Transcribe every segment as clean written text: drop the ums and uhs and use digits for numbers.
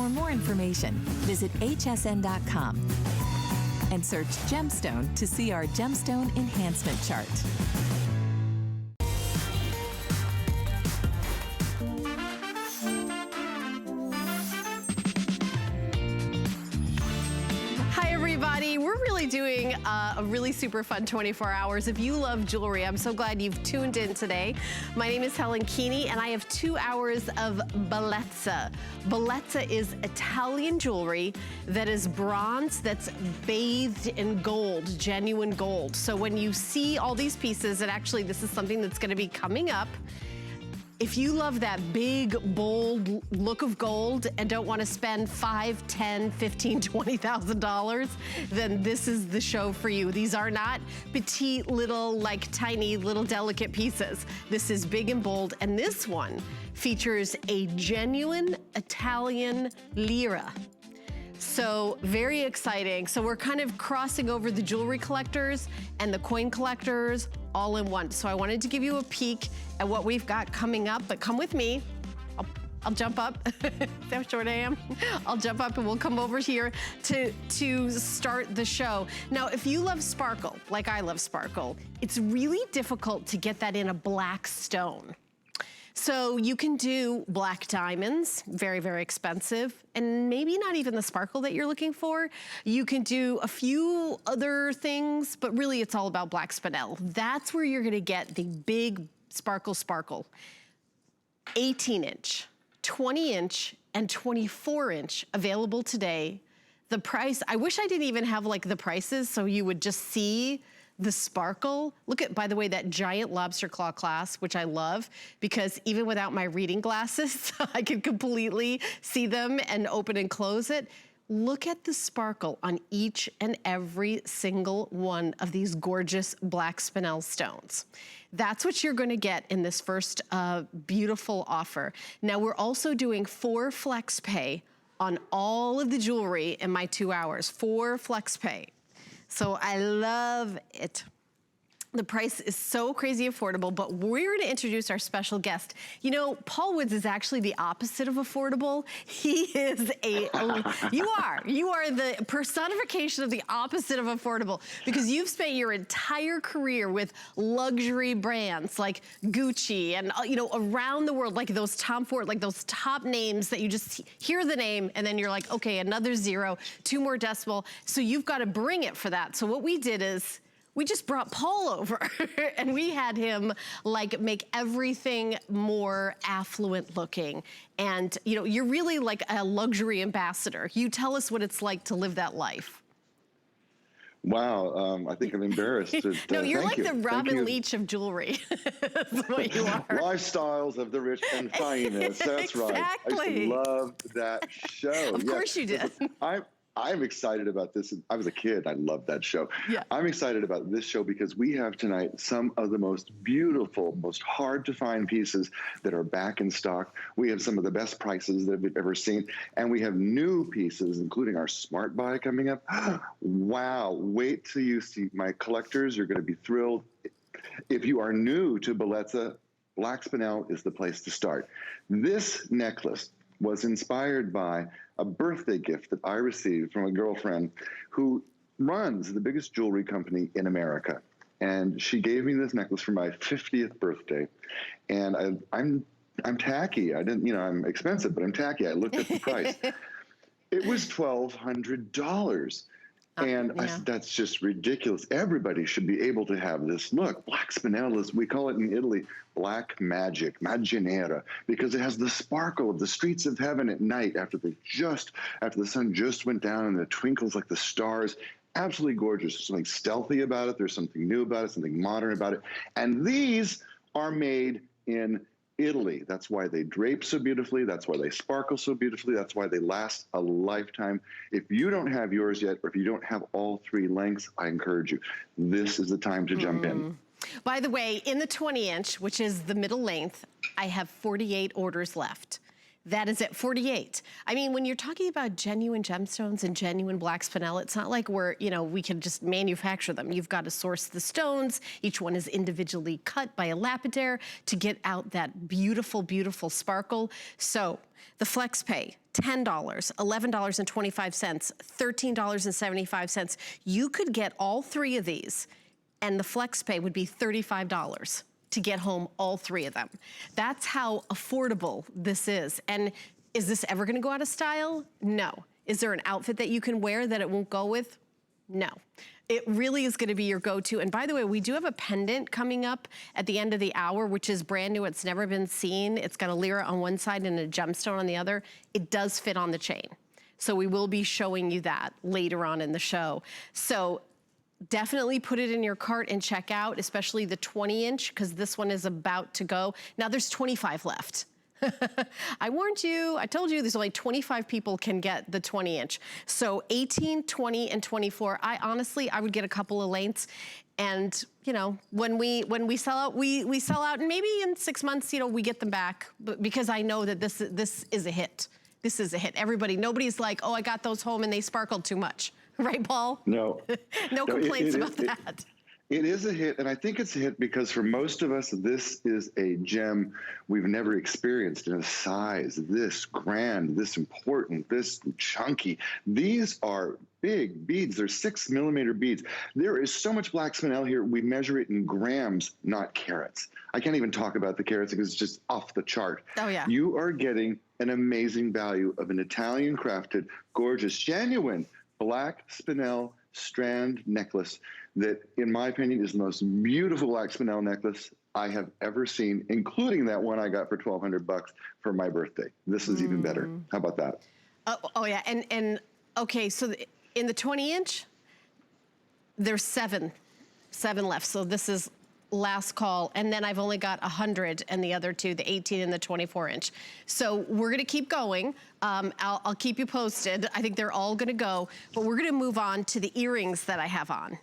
For more information, visit hsn.com and search gemstone to see our gemstone enhancement chart. We're really doing a really super fun 24 hours. If you love jewelry, I'm so glad you've tuned in today. My name is Helen Keeney, and I have 2 hours of Bellezza. Bellezza is Italian jewelry that is bronze that's bathed in gold, genuine gold. So when you see all these pieces, and actually this is something that's going to be coming up, if you love that big, bold look of gold and don't want to spend $5, $10, $15, $20,000, then this is the show for you. These are not petite little, like tiny little delicate pieces. This is big and bold, and this one features a genuine Italian Lira. So very exciting. So we're kind of crossing over the jewelry collectors and the coin collectors all in one. So I wanted to give you a peek at what we've got coming up, but come with me. I'll jump up. Is that how short I am? I'll jump up and we'll come over here to start the show. Now, if you love sparkle, like I love sparkle, it's really difficult to get that in a black stone. So you can do black diamonds, very, very expensive, and maybe not even the sparkle that you're looking for. You can do a few other things, but really it's all about black spinel. That's where you're gonna get the big sparkle. 18-inch, 20-inch, and 24-inch available today. The price, I wish I didn't even have like the prices so you would just see the sparkle. Look at, by the way, that giant lobster claw clasp, which I love, because even without my reading glasses, I can completely see them and open and close it. Look at the sparkle on each and every single one of these gorgeous black spinel stones. That's what you're gonna get in this first beautiful offer. Now we're also doing 4 flex pay on all of the jewelry in my 2 hours, 4 flex pay. So I love it. The price is so crazy affordable, but we're gonna introduce our special guest. You know, Paul Woods is actually the opposite of affordable. He is you are the personification of the opposite of affordable, because you've spent your entire career with luxury brands like Gucci and, you know, around the world, like those Tom Ford, like those top names that you just hear the name and then you're like, okay, another 0, 2 more decimal. So you've got to bring it for that. So what we did is, we just brought Paul over and we had him like make everything more affluent looking. And you know, you're really like a luxury ambassador. You tell us what it's like to live that life. Wow, I think I'm embarrassed. No, you're like the Robin Leach of jewelry. That's what you are. Lifestyles of the rich and finest. That's exactly. Right. I used to love that show. Of course you did. I'm excited about this. I was a kid. I loved that show. Yeah. I'm excited about this show because we have tonight some of the most beautiful, most hard to find pieces that are back in stock. We have some of the best prices that we've ever seen. And we have new pieces, including our Smart Buy coming up. Wow. Wait till you see my collectors. You're going to be thrilled. If you are new to Bellezza, Black Spinel is the place to start. This necklace was inspired by a birthday gift that I received from a girlfriend who runs the biggest jewelry company in America. And she gave me this necklace for my 50th birthday. And I'm tacky. I didn't, you know, I'm expensive, but I'm tacky. I looked at the price. It was $1,200. And yeah. I said, that's just ridiculous. Everybody should be able to have this. Look, Black Spinel is, we call it in Italy, black magic, magia nera, because it has the sparkle of the streets of heaven at night after the sun just went down and it twinkles like the stars. Absolutely gorgeous. There's something stealthy about it. There's something new about it, something modern about it. And these are made in Italy. That's why they drape so beautifully. That's why they sparkle so beautifully. That's why they last a lifetime. If you don't have yours yet, or if you don't have all 3 lengths, I encourage you. This is the time to jump in. By the way, in the 20-inch, which is the middle length, I have 48 orders left. That is at 48. I mean, when you're talking about genuine gemstones and genuine black spinel, it's not like we're, you know, we can just manufacture them. You've got to source the stones. Each one is individually cut by a lapidary to get out that beautiful, beautiful sparkle. So the flex pay, $10, $11.25, $13.75. You could get all three of these, and the flex pay would be $35 to get home all three of them. That's how affordable this is. And is this ever gonna go out of style? No. Is there an outfit that you can wear that it won't go with? No. It really is gonna be your go-to. And by the way, we do have a pendant coming up at the end of the hour, which is brand new. It's never been seen. It's got a Lira on one side and a gemstone on the other. It does fit on the chain. So we will be showing you that later on in the show. So definitely put it in your cart and check out, especially the 20-inch, because this one is about to go. Now there's 25 left. I warned you, I told you there's only 25 people can get the 20-inch. So 18, 20, and 24. I would get a couple of lengths. And you know, when we sell out, we sell out, and maybe in 6 months, you know, we get them back. But because I know that this is a hit. This is a hit. Nobody's like, oh, I got those home and they sparkled too much. Right, Paul? No. No complaints about that. It is a hit, and I think it's a hit because for most of us, this is a gem we've never experienced in a size this grand, this important, this chunky. These are big beads. They're 6 millimeter beads. There is so much black spinel here. We measure it in grams, not carats. I can't even talk about the carats because it's just off the chart. Oh, yeah. You are getting an amazing value of an Italian crafted, gorgeous, genuine black spinel strand necklace that, in my opinion, is the most beautiful black spinel necklace I have ever seen, including that one I got for $1,200 for my birthday. This is even better. How about that? Oh yeah, and okay, so in the 20-inch, there's seven left. So this is last call, and then I've only got 100 and the other two, the 18 and the 24-inch. So we're gonna keep going. I'll keep you posted. I think they're all gonna go, but we're gonna move on to the earrings that I have on.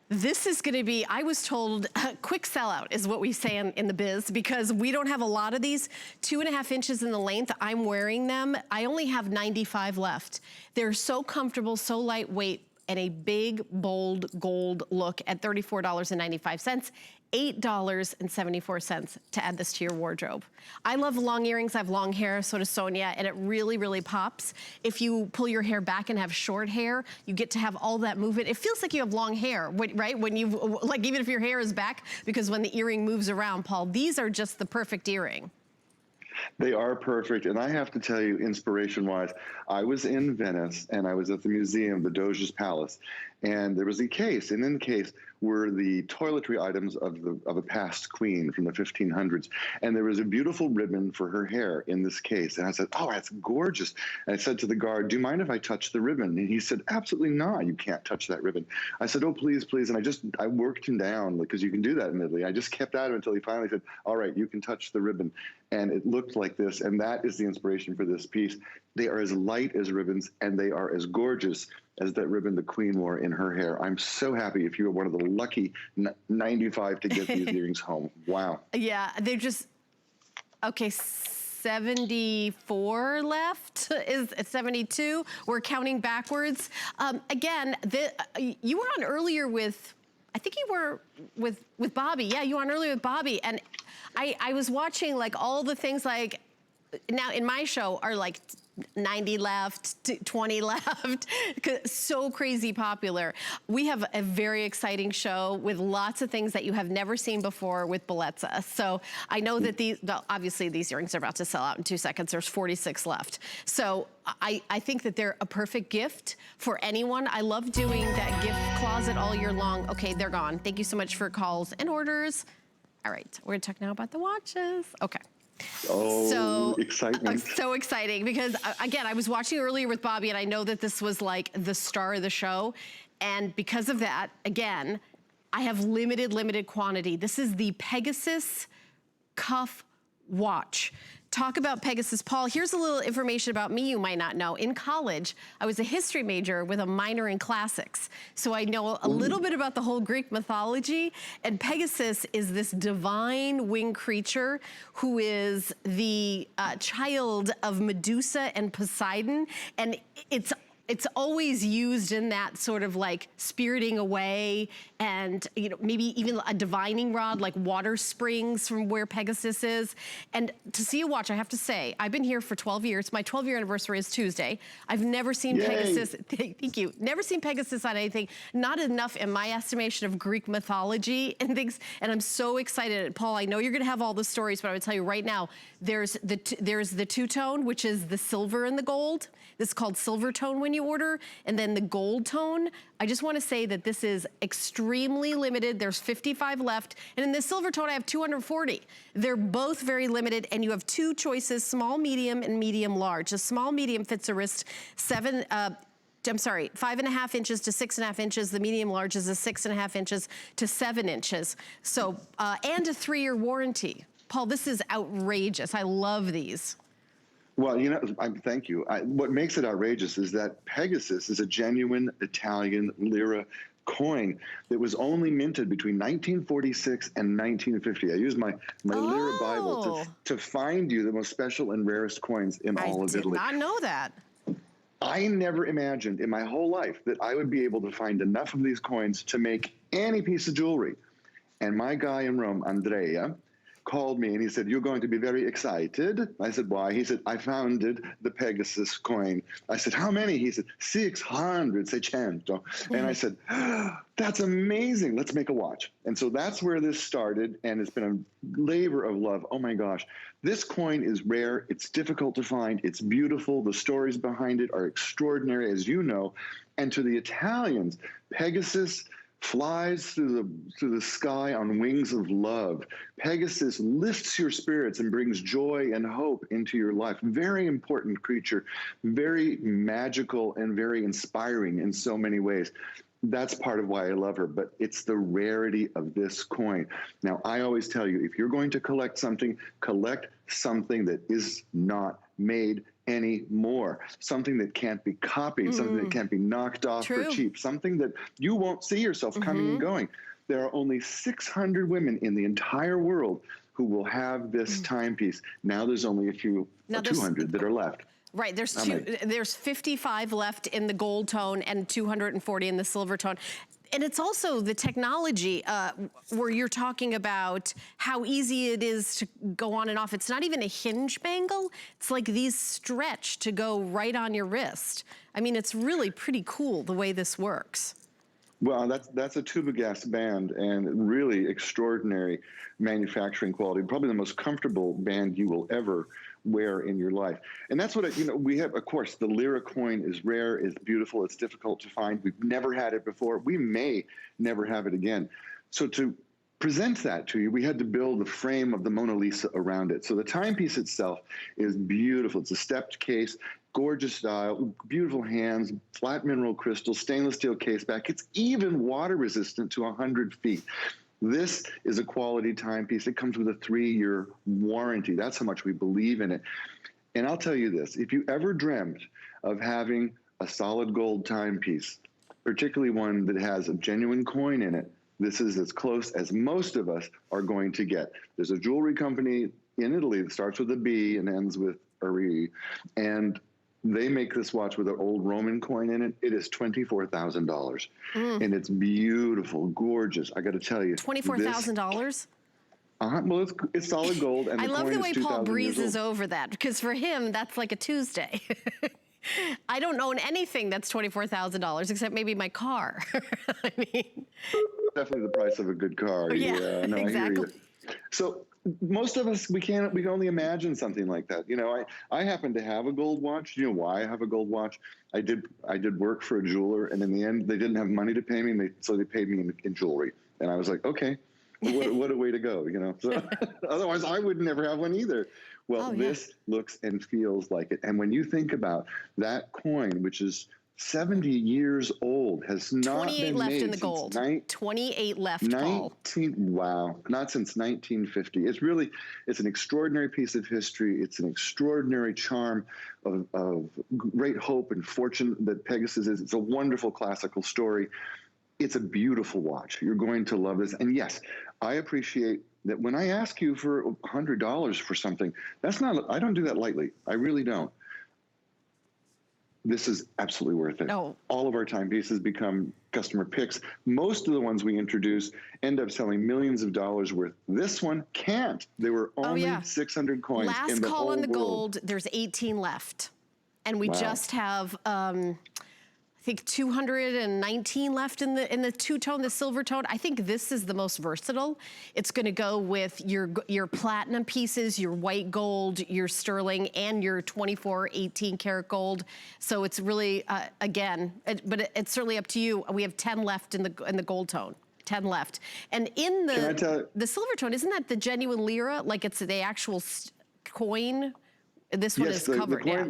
This is gonna be, I was told, quick sellout is what we say in the biz, because we don't have a lot of these. 2.5 inches in the length, I'm wearing them. I only have 95 left. They're so comfortable, so lightweight, and a big, bold gold look at $34.95, $8.74 to add this to your wardrobe. I love long earrings. I have long hair, so does Sonia, and it really, really pops. If you pull your hair back and have short hair, you get to have all that movement. It feels like you have long hair, right? When you, like, even if your hair is back, because when the earring moves around, Paul, these are just the perfect earring. They are perfect. And I have to tell you, inspiration-wise, I was in Venice and I was at the museum, the Doge's Palace, and there was a case, and in the case were the toiletry items of a past queen from the 1500s. And there was a beautiful ribbon for her hair in this case. And I said, oh, that's gorgeous. And I said to the guard, do you mind if I touch the ribbon? And he said, absolutely not. You can't touch that ribbon. I said, oh, please, please. And I worked him down, because you can do that in Italy. I just kept at him until he finally said, all right, you can touch the ribbon. And it looked like this. And that is the inspiration for this piece. They are as light as ribbons, and they are as gorgeous as that ribbon the queen wore in her hair. I'm so happy if you were one of the lucky 95 to get these earrings home. Wow. Yeah, they're just, okay, 74 left, is 72. We're counting backwards. Again, you were on earlier with, I think you were with Bobby. Yeah, you were on earlier with Bobby. And I was watching like all the things, like, now in my show are like 90 left, 20 left, so crazy popular. We have a very exciting show with lots of things that you have never seen before with Bellezza. So I know that obviously these earrings are about to sell out in 2 seconds. There's 46 left. So I think that they're a perfect gift for anyone. I love doing that gift closet all year long. Okay, they're gone. Thank you so much for calls and orders. All right, we're gonna talk now about the watches. Okay. Oh, so excitement. So exciting, because again, I was watching earlier with Bobby, and I know that this was like the star of the show. And because of that, again, I have limited quantity. This is the Pegasus cuff watch. talk about Pegasus. Paul, here's a little information about me you might not know. In college, I was a history major with a minor in classics. So I know a little bit about the whole Greek mythology. And Pegasus is this divine winged creature who is the child of Medusa and Poseidon. And it's always used in that sort of like spiriting away and, you know, maybe even a divining rod, like water springs from where Pegasus is. And to see a watch, I have to say, I've been here for 12 years. My 12-year anniversary is Tuesday. I've never seen Pegasus. Thank you. Never seen Pegasus on anything. Not enough in my estimation of Greek mythology and things. And I'm so excited. Paul, I know you're going to have all the stories, but I would tell you right now, there's the two-tone, which is the silver and the gold. This is called silver tone when you order, and then the gold tone. I just want to say that this is extremely limited. There's 55 left, and in the silver tone, I have 240. They're both very limited, and you have two choices, small, medium, and medium large. The small medium fits a wrist 5.5 inches to 6.5 inches. The medium large is a 6.5 inches to 7 inches. So, and a 3-year warranty. Paul, this is outrageous. I love these. Well, you know, thank you. What makes it outrageous is that Pegasus is a genuine Italian Lira coin that was only minted between 1946 and 1950. I used my Lira Bible to find you the most special and rarest coins in all of Italy. I did not know that. I never imagined in my whole life that I would be able to find enough of these coins to make any piece of jewelry. And my guy in Rome, Andrea, called me and he said, "You're going to be very excited." I said, "Why?" He said, "I founded the Pegasus coin." I said, "How many?" He said, 600, 600. And I said, "That's amazing. Let's make a watch." And so that's where this started, and it's been a labor of love. Oh my gosh. This coin is rare. It's difficult to find. It's beautiful. The stories behind it are extraordinary, as you know. And to the Italians, Pegasus flies through the sky on wings of love. Pegasus lifts your spirits and brings joy and hope into your life. Very important creature, very magical and very inspiring in so many ways. That's part of why I love her, but it's the rarity of this coin. Now, I always tell you, if you're going to collect something that is not made anymore, something that can't be copied, something that can't be knocked off for cheap, something that you won't see yourself coming and going. There are only 600 women in the entire world who will have this timepiece. Now there's only a few, 200 that are left. Right, there's 55 left in the gold tone and 240 in the silver tone. And it's also the technology where you're talking about how easy it is to go on and off. It's not even a hinge bangle. It's like these stretch to go right on your wrist. I mean, it's really pretty cool the way this works. Well, that's a tuba gas band and really extraordinary manufacturing quality. Probably the most comfortable band you will ever wear in your life. And that's what, we have, of course, the Lira coin is rare, is beautiful, it's difficult to find. We've never had it before. We may never have it again. So to present that to you, we had to build the frame of the Mona Lisa around it. So the timepiece itself is beautiful. It's a stepped case, gorgeous style, beautiful hands, flat mineral crystal, stainless steel case back. It's even water resistant to 100 feet. This is a quality timepiece. It comes with a 3-year warranty. That's how much we believe in it. And I'll tell you this, if you ever dreamt of having a solid gold timepiece, particularly one that has a genuine coin in it, this is as close as most of us are going to get. There's a jewelry company in Italy that starts with a B and ends with a R, and they make this watch with an old Roman coin in it. It is $24,000, and it's beautiful, gorgeous. I got to tell you, $24,000. Well, it's solid gold, and I love the way Paul breezes over that, because for him, that's like a Tuesday. I don't own anything that's $24,000 except maybe my car. I mean, definitely the price of a good car. Yeah, no, exactly. I hear you. So most of us, we can only imagine something like that. I happen to have a gold watch. You know why I have a gold watch? I did work for a jeweler, and in the end, they didn't have money to pay me, so they paid me in jewelry. And I was like, okay, what a way to go, So otherwise, I would never have one either. Well, this looks and feels like it. And when you think about that coin, which is 70 years old, has not 28 been left made in the since gold. 28 left, Paul. Wow, not since 1950. It's an extraordinary piece of history. It's an extraordinary charm of great hope and fortune that Pegasus is. It's a wonderful classical story. It's a beautiful watch. You're going to love this. And yes, I appreciate that when I ask you for $100 for something, I don't do that lightly. I really don't. This is absolutely worth it. Oh. All of our timepieces become customer picks. Most of the ones we introduce end up selling millions of dollars worth. This one can't. There were only 600 coins Last in the call whole on the world. gold, there's 18 left. And we just have, I think 219 left in the two-tone, the silver tone. I think this is the most versatile. It's gonna go with your platinum pieces, your white gold, your sterling, and your 24, 18 karat gold. So it's really, again, but it's certainly up to you. We have 10 left in the gold tone. 10 left. And in the silver tone, isn't that the genuine Lira? Like it's the actual coin? This one is covered, yeah.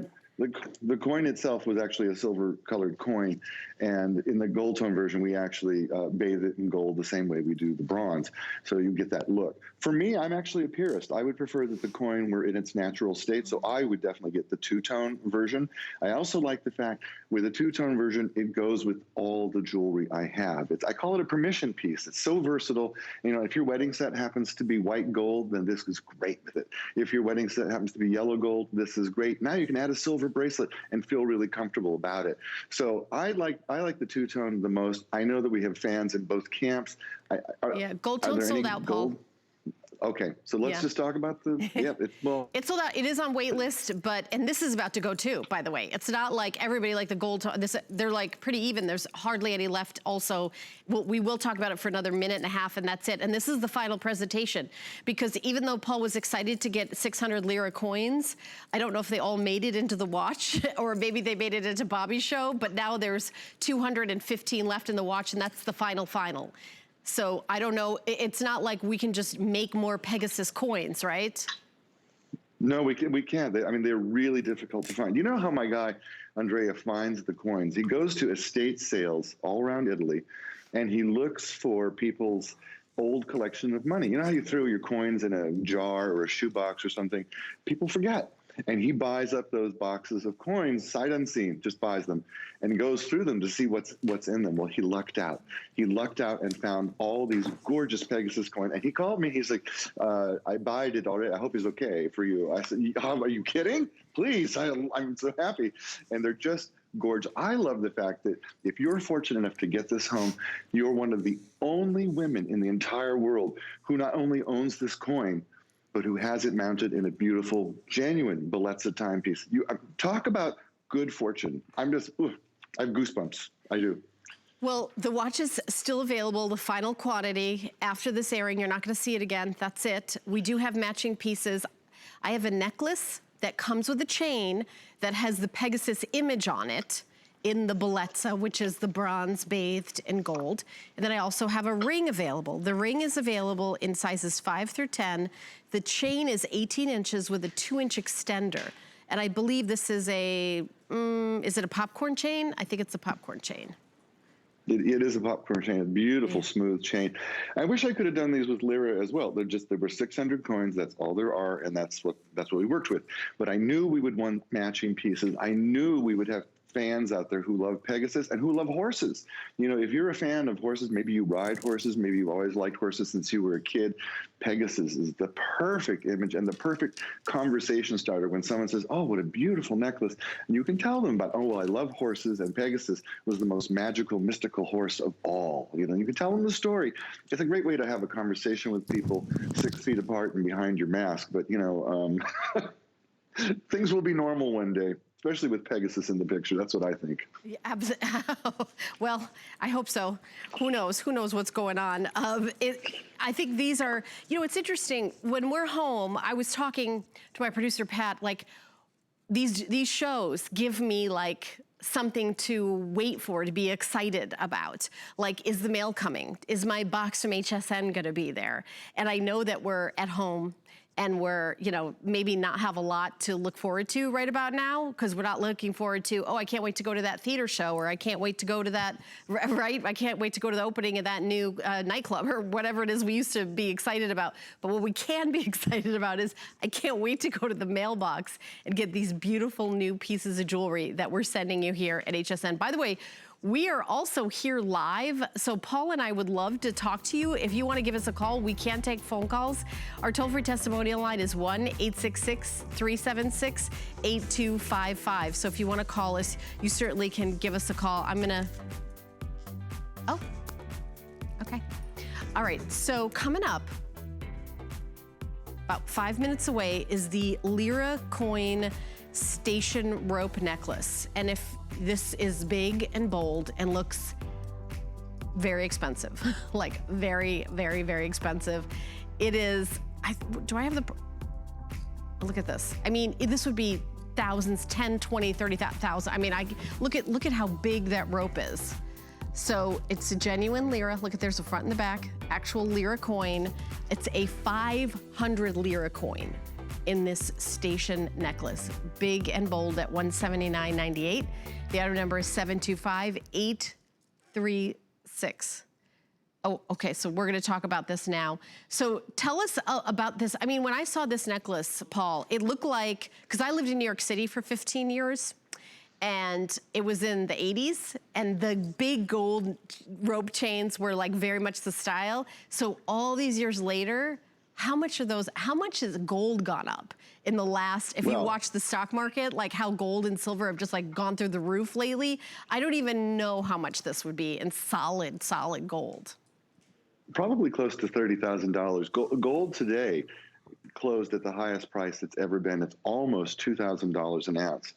The coin itself was actually a silver-colored coin, and in the gold tone version, we actually bathe it in gold the same way we do the bronze, so you get that look. For me, I'm actually a purist. I would prefer that the coin were in its natural state, so I would definitely get the two-tone version. I also like the fact with the two-tone version, it goes with all the jewelry I have. I call it a permission piece. It's so versatile. You know, if your wedding set happens to be white gold, then this is great with it. If your wedding set happens to be yellow gold, this is great. Now you can add a silver bracelet and feel really comfortable about it. So I like the two-tone the most. I know that we have fans in both camps. Yeah, gold tone sold out, Paul. Okay, so let's just talk about the, It's sold out. It is on wait list, and this is about to go too, by the way. It's not like everybody like the gold tone. They're like pretty even. There's hardly any left also. We will talk about it for another minute and a half, and that's it. And this is the final presentation, because even though Paul was excited to get 600 Lira coins, I don't know if they all made it into the watch, or maybe they made it into Bobby's show, but now there's 215 left in the watch, and that's the final. So I don't know, it's not like we can just make more Pegasus coins, right? No, we can't. They're really difficult to find. You know how my guy, Andrea, finds the coins? He goes to estate sales all around Italy, and he looks for people's old collection of money. You know how you throw your coins in a jar or a shoebox or something? People forget. And he buys up those boxes of coins, sight unseen, just buys them, and goes through them to see what's in them. Well, he lucked out. He lucked out and found all these gorgeous Pegasus coins. And he called me. He's like, I buyed it already. I hope it's okay for you. I said, are you kidding? Please, I'm so happy. And they're just gorgeous. I love the fact that if you're fortunate enough to get this home, you're one of the only women in the entire world who not only owns this coin, but who has it mounted in a beautiful, genuine Bellezza timepiece. You talk about good fortune. I have goosebumps. I do. Well, the watch is still available, the final quantity. After this airing, you're not gonna see it again, that's it. We do have matching pieces. I have a necklace that comes with a chain that has the Pegasus image on it in the Bellezza, which is the bronze bathed in gold. And then I also have a ring available. The ring is available in sizes 5 through 10. The chain is 18 inches with a 2-inch extender. And I believe this is is it a popcorn chain? I think it's a popcorn chain. It is a popcorn chain, a beautiful, smooth chain. I wish I could have done these with Lira as well. There were 600 coins. That's all there are, and that's what we worked with. But I knew we would want matching pieces. I knew we would have fans out there who love Pegasus and who love horses. You know, if you're a fan of horses, maybe you ride horses, maybe you've always liked horses since you were a kid, Pegasus is the perfect image and the perfect conversation starter when someone says, oh, what a beautiful necklace. And you can tell them about, oh, well, I love horses, and Pegasus was the most magical, mystical horse of all. You know, you can tell them the story. It's a great way to have a conversation with people 6 feet apart and behind your mask. But, you know, things will be normal one day. Especially with Pegasus in the picture. That's what I think. Yeah, well, I hope so. Who knows? Who knows what's going on? I think these are, you know, it's interesting. When we're home, I was talking to my producer, Pat, like, these shows give me, like, something to wait for, to be excited about. Like, is the mail coming? Is my box from HSN gonna be there? And I know that we're at home, and we're, you know, maybe not have a lot to look forward to right about now, because we're not looking forward to, oh, I can't wait to go to that theater show, or I can't wait to go to that, right? I can't wait to go to the opening of that new nightclub, or whatever it is we used to be excited about. But what we can be excited about is, I can't wait to go to the mailbox and get these beautiful new pieces of jewelry that we're sending you here at HSN. By the way, we are also here live, so Paul and I would love to talk to you. If you want to give us a call, we can take phone calls. Our toll-free testimonial line is 1-866-376-8255. So if you want to call us, you certainly can give us a call. I'm gonna, oh, okay. All right, so coming up, about 5 minutes away, is the Lira coin station rope necklace. And if this is big and bold and looks very expensive, like very, very, very expensive, it is, do I have the, look at this. I mean, this would be thousands, 10, 20, 30,000. I mean, look at how big that rope is. So it's a genuine Lira. Look at, there's the front and the back, actual Lira coin. It's a 500 Lira coin in this station necklace. Big and bold at $179.98. The item number is 725836. Oh, okay, so we're gonna talk about this now. So tell us about this. I mean, when I saw this necklace, Paul, it looked like, because I lived in New York City for 15 years, and it was in the 80s, and the big gold rope chains were like very much the style. So all these years later, how much has gold gone up in the last, if you watch the stock market, like how gold and silver have just like gone through the roof lately? I don't even know how much this would be in solid gold. Probably close to $30,000. Gold today closed at the highest price it's ever been. It's almost $2,000 an ounce.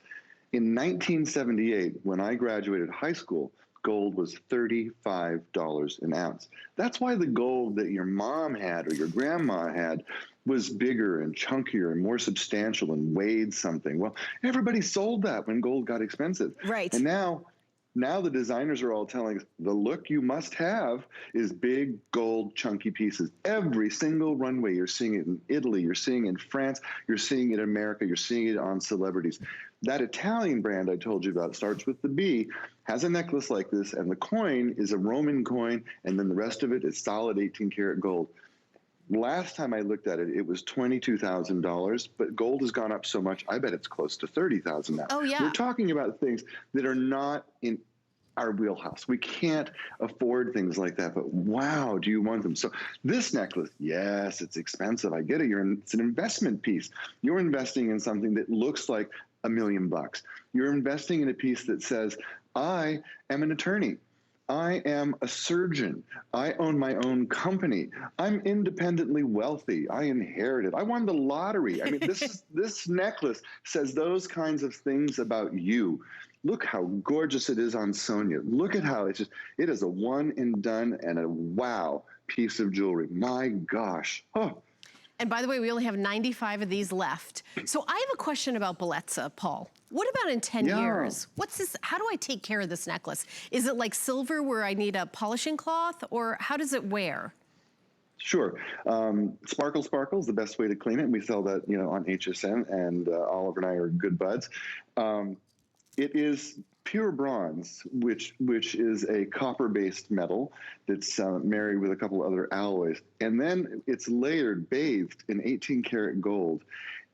In 1978, when I graduated high school, gold was $35 an ounce. That's why the gold that your mom had or your grandma had was bigger and chunkier and more substantial and weighed something. Well, everybody sold that when gold got expensive. Right. And now the designers are all telling us the look you must have is big gold chunky pieces. Every single runway, you're seeing it in Italy, you're seeing it in France, you're seeing it in America, you're seeing it on celebrities. That Italian brand I told you about, starts with the B, has a necklace like this, and the coin is a Roman coin, and then the rest of it is solid 18 karat gold. Last time I looked at it, it was $22,000, but gold has gone up so much, I bet it's close to $30,000 now. Oh, yeah. We're talking about things that are not in our wheelhouse. We can't afford things like that, but wow, do you want them? So this necklace, yes, it's expensive. I get it. It's an investment piece. You're investing in something that looks like $1 million. You're investing in a piece that says, I am an attorney. I am a surgeon. I own my own company. I'm independently wealthy. I inherited. I won the lottery. I mean, this necklace says those kinds of things about you. Look how gorgeous it is on Sonia. Look at how it is a one and done and a wow piece of jewelry. My gosh. Oh. And by the way, we only have 95 of these left. So I have a question about Bellezza, Paul. What about in 10 years? What's this? How do I take care of this necklace? Is it like silver where I need a polishing cloth, or how does it wear? Sure. Sparkle is the best way to clean it. We sell that, on HSN, and Oliver and I are good buds. It is pure bronze, which is a copper-based metal that's married with a couple other alloys. And then it's layered, bathed in 18 karat gold.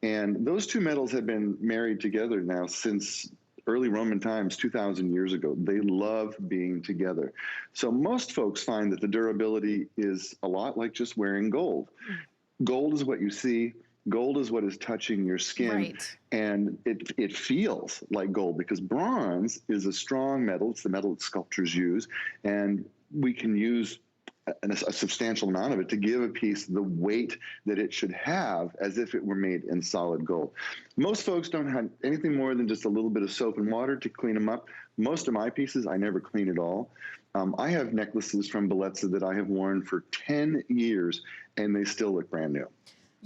And those two metals have been married together now since early Roman times, 2,000 years ago. They love being together. So most folks find that the durability is a lot like just wearing gold. Gold is what you see. Gold is what is touching your skin, right. And it feels like gold because bronze is a strong metal. It's the metal that sculptors use, and we can use a substantial amount of it to give a piece the weight that it should have as if it were made in solid gold. Most folks don't have anything more than just a little bit of soap and water to clean them up. Most of my pieces, I never clean at all. I have necklaces from Bellezza that I have worn for 10 years, and they still look brand new.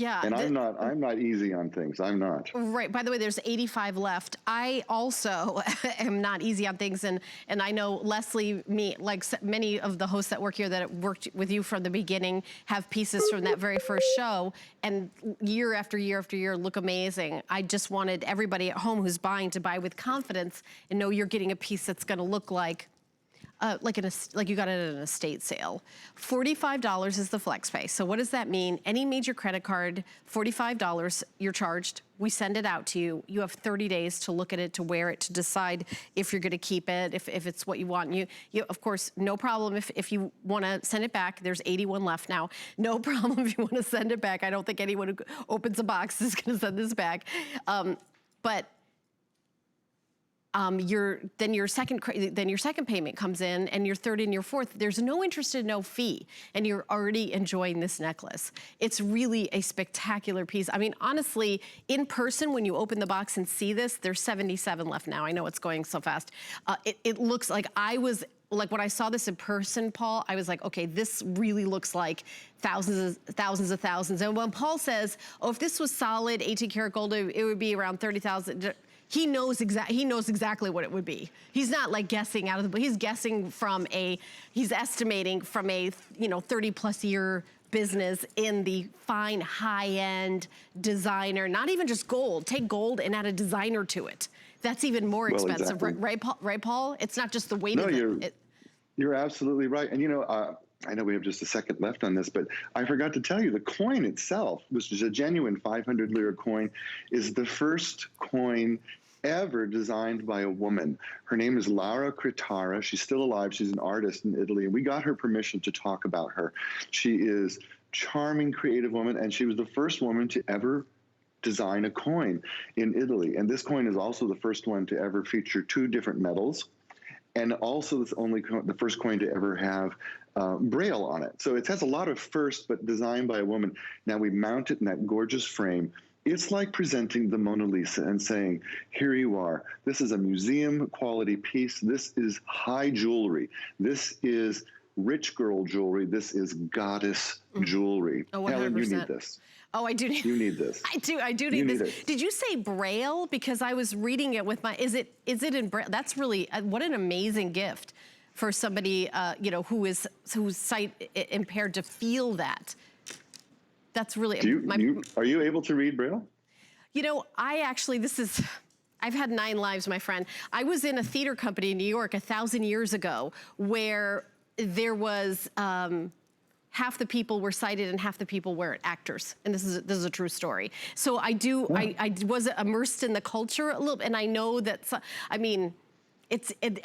Yeah. And I'm not easy on things. I'm not. Right. By the way, there's 85 left. I also am not easy on things. And I know Leslie, me, like many of the hosts that work here that worked with you from the beginning have pieces from that very first show. And year after year after year look amazing. I just wanted everybody at home who's buying to buy with confidence and know you're getting a piece that's going to look like you got it at an estate sale. $45 is the flex pay. So what does that mean? Any major credit card, $45 you're charged. We send it out to you. You have 30 days to look at it, to wear it, to decide if you're gonna keep it, if it's what you want. You of course, no problem if you wanna send it back. There's 81 left now. No problem if you wanna send it back. I don't think anyone who opens a box is gonna send this back. Your second payment comes in, and your third and your fourth. There's no interest and no fee, and you're already enjoying this necklace. It's really a spectacular piece. I mean, honestly, in person, when you open the box and see this, there's 77 left now. I know it's going so fast. It looks like when I saw this in person, Paul, I was like, okay, this really looks like thousands of thousands. And when Paul says, oh, if this was solid 18 karat gold, it would be around 30,000. He knows exactly what it would be. He's not like guessing out of the blue. He's guessing he's estimating from a 30 plus year business in the fine high-end designer, not even just gold. Take gold and add a designer to it. That's even more expensive, exactly. Right, Paul? It's not just the weight of it. You're absolutely right. And I know we have just a second left on this, but I forgot to tell you, the coin itself, which is a genuine 500 lira coin, is the first coin ever designed by a woman. Her name is Lira. She's still alive. She's an artist in Italy, and we got her permission to talk about her. She is a charming, creative woman, and she was the first woman to ever design a coin in Italy. And this coin is also the first one to ever feature 2 different metals, and also the first coin to ever have Braille on it. So it has a lot of firsts, but designed by a woman. Now we mount it in that gorgeous frame. It's like presenting the Mona Lisa and saying, here you are. This is a museum quality piece. This is high jewelry. This is rich girl jewelry. This is goddess jewelry. Oh, 100%. Helen, you need this. Oh, I do need. You need this. I do need this. Did you say Braille? Because I was reading it with is it in Braille? That's really, what an amazing gift for somebody, who's sight impaired to feel that. That's really, are you able to read Braille? I've had 9 lives, my friend. I was in a theater company in New York 1,000 years ago where there was, half the people were sighted and half the people weren't actors. And this is a true story. So I was immersed in the culture a little bit, and I know that, I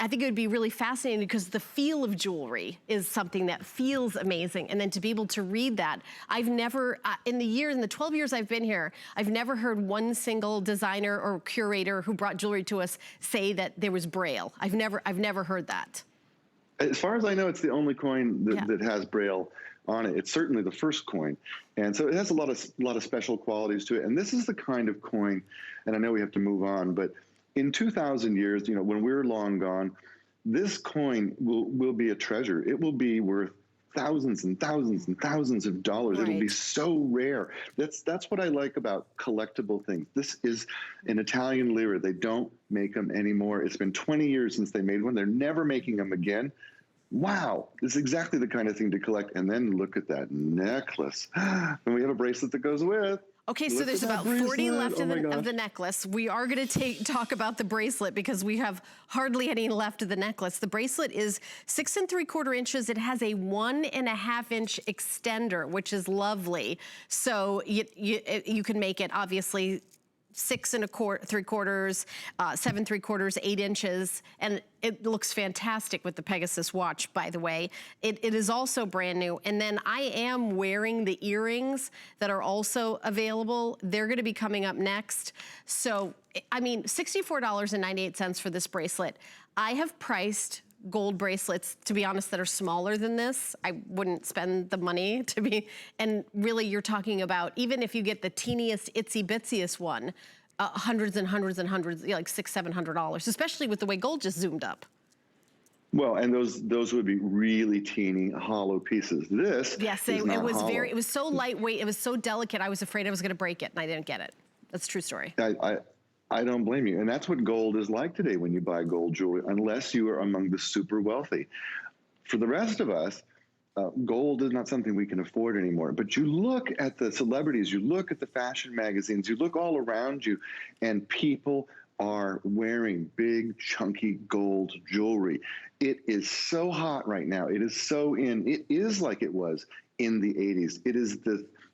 think it would be really fascinating because the feel of jewelry is something that feels amazing. And then to be able to read that, I've never, in the 12 years I've been here, I've never heard one single designer or curator who brought jewelry to us say that there was Braille. I've never heard that. As far as I know, it's the only coin that has Braille on it. It's certainly the first coin. And so it has a lot of special qualities to it. And this is the kind of coin, and I know we have to move on, but in 2,000 years, when we're long gone, this coin will be a treasure. It will be worth thousands and thousands and thousands of dollars. Right. It will be so rare. That's what I like about collectible things. This is an Italian lira. They don't make them anymore. It's been 20 years since they made one. They're never making them again. Wow, this is exactly the kind of thing to collect. And then look at that necklace. And we have a bracelet that goes with. Okay, so there's about 40 left of the necklace. We are going to talk about the bracelet because we have hardly any left of the necklace. The bracelet is 6 3/4 inches. It has a 1.5 inch extender, which is lovely. So you can make it obviously 6 3/4, 7 3/4, 8 inches, and it looks fantastic with the Pegasus watch, by the way. It is also brand new. And then I am wearing the earrings that are also available. They're gonna be coming up next. So, $64.98 for this bracelet. I have priced gold bracelets, to be honest, that are smaller than this. I wouldn't spend the money and really you're talking about, even if you get the teeniest, itsy bitsiest one, hundreds and hundreds and hundreds, like $600, $700, especially with the way gold just zoomed up. Well, and those would be really teeny, hollow pieces. This yes, is not it was hollow. it was so lightweight, it was so delicate. I was afraid I was going to break it, and I didn't get it. That's a true story. I don't blame you. And that's what gold is like today when you buy gold jewelry, unless you are among the super wealthy. For the rest of us, gold is not something we can afford anymore. But you look at the celebrities, you look at the fashion magazines, you look all around you, and people are wearing big, chunky gold jewelry. It is so hot right now. It is so in. It is like it was in the 80s.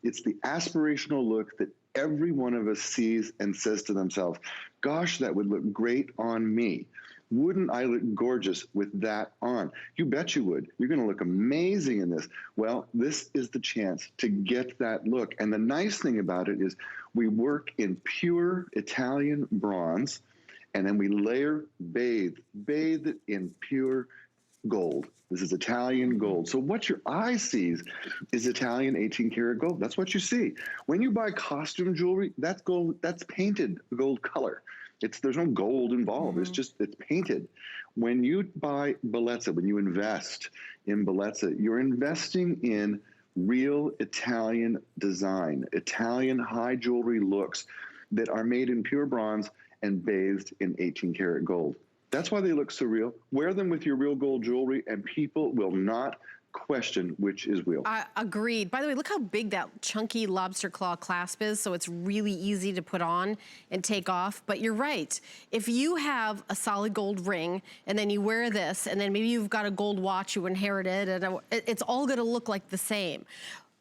It's the aspirational look that every one of us sees and says to themselves, gosh, that would look great on me. Wouldn't I look gorgeous with that on? You bet you would. You're going to look amazing in this. Well, this is the chance to get that look. And the nice thing about it is we work in pure Italian bronze, and then we layer, bathe it in pure gold. This is Italian gold. So what your eye sees is Italian 18 karat gold. That's what you see. When you buy costume jewelry, that's gold, that's painted gold color. There's no gold involved. It's painted. When you buy Bellezza, when you invest in Bellezza, you're investing in real Italian design, Italian high jewelry looks that are made in pure bronze and bathed in 18 karat gold. That's why they look so real. Wear them with your real gold jewelry and people will not question which is real. Agreed. By the way, look how big that chunky lobster claw clasp is, so it's really easy to put on and take off. But you're right. If you have a solid gold ring and then you wear this and then maybe you've got a gold watch you inherited, and it's all going to look like the same.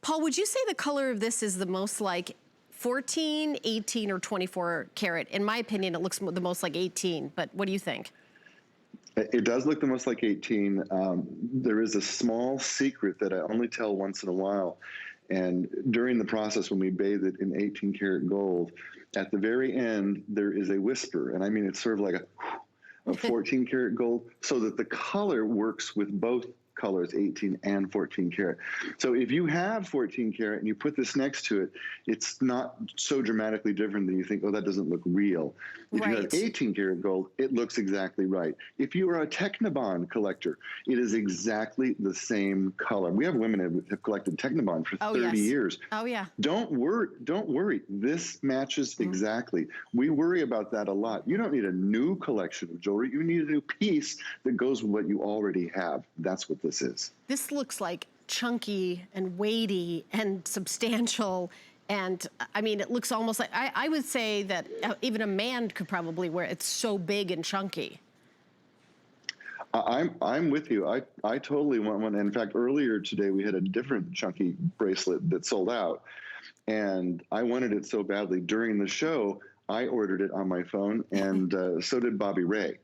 Paul, would you say the color of this is the most like 14, 18, or 24 karat? In my opinion, it looks the most like 18, but what do you think? It does look the most like 18. There is a small secret that I only tell once in a while. And during the process, when we bathe it in 18 karat gold, at the very end, there is a whisper. And I mean, it's sort of like a 14 karat gold, so that the color works with both colors, 18 and 14 karat. So if you have 14 karat and you put this next to it, it's not so dramatically different that you think, oh, that doesn't look real. If you have 18 karat gold, it looks exactly right. If you are a Technobond collector, it is exactly the same color. We have women who have collected Technobond for 30 years. Oh, yeah. Don't worry. This matches exactly. We worry about that a lot. You don't need a new collection of jewelry. You need a new piece that goes with what you already have. That's what this is. This looks like chunky and weighty and substantial. And I mean, it looks almost like, I would say that even a man could probably wear it. It's so big and chunky. I'm with you. I totally want one. And in fact, earlier today, we had a different chunky bracelet that sold out. And I wanted it so badly. During the show, I ordered it on my phone, and so did Bobby Ray.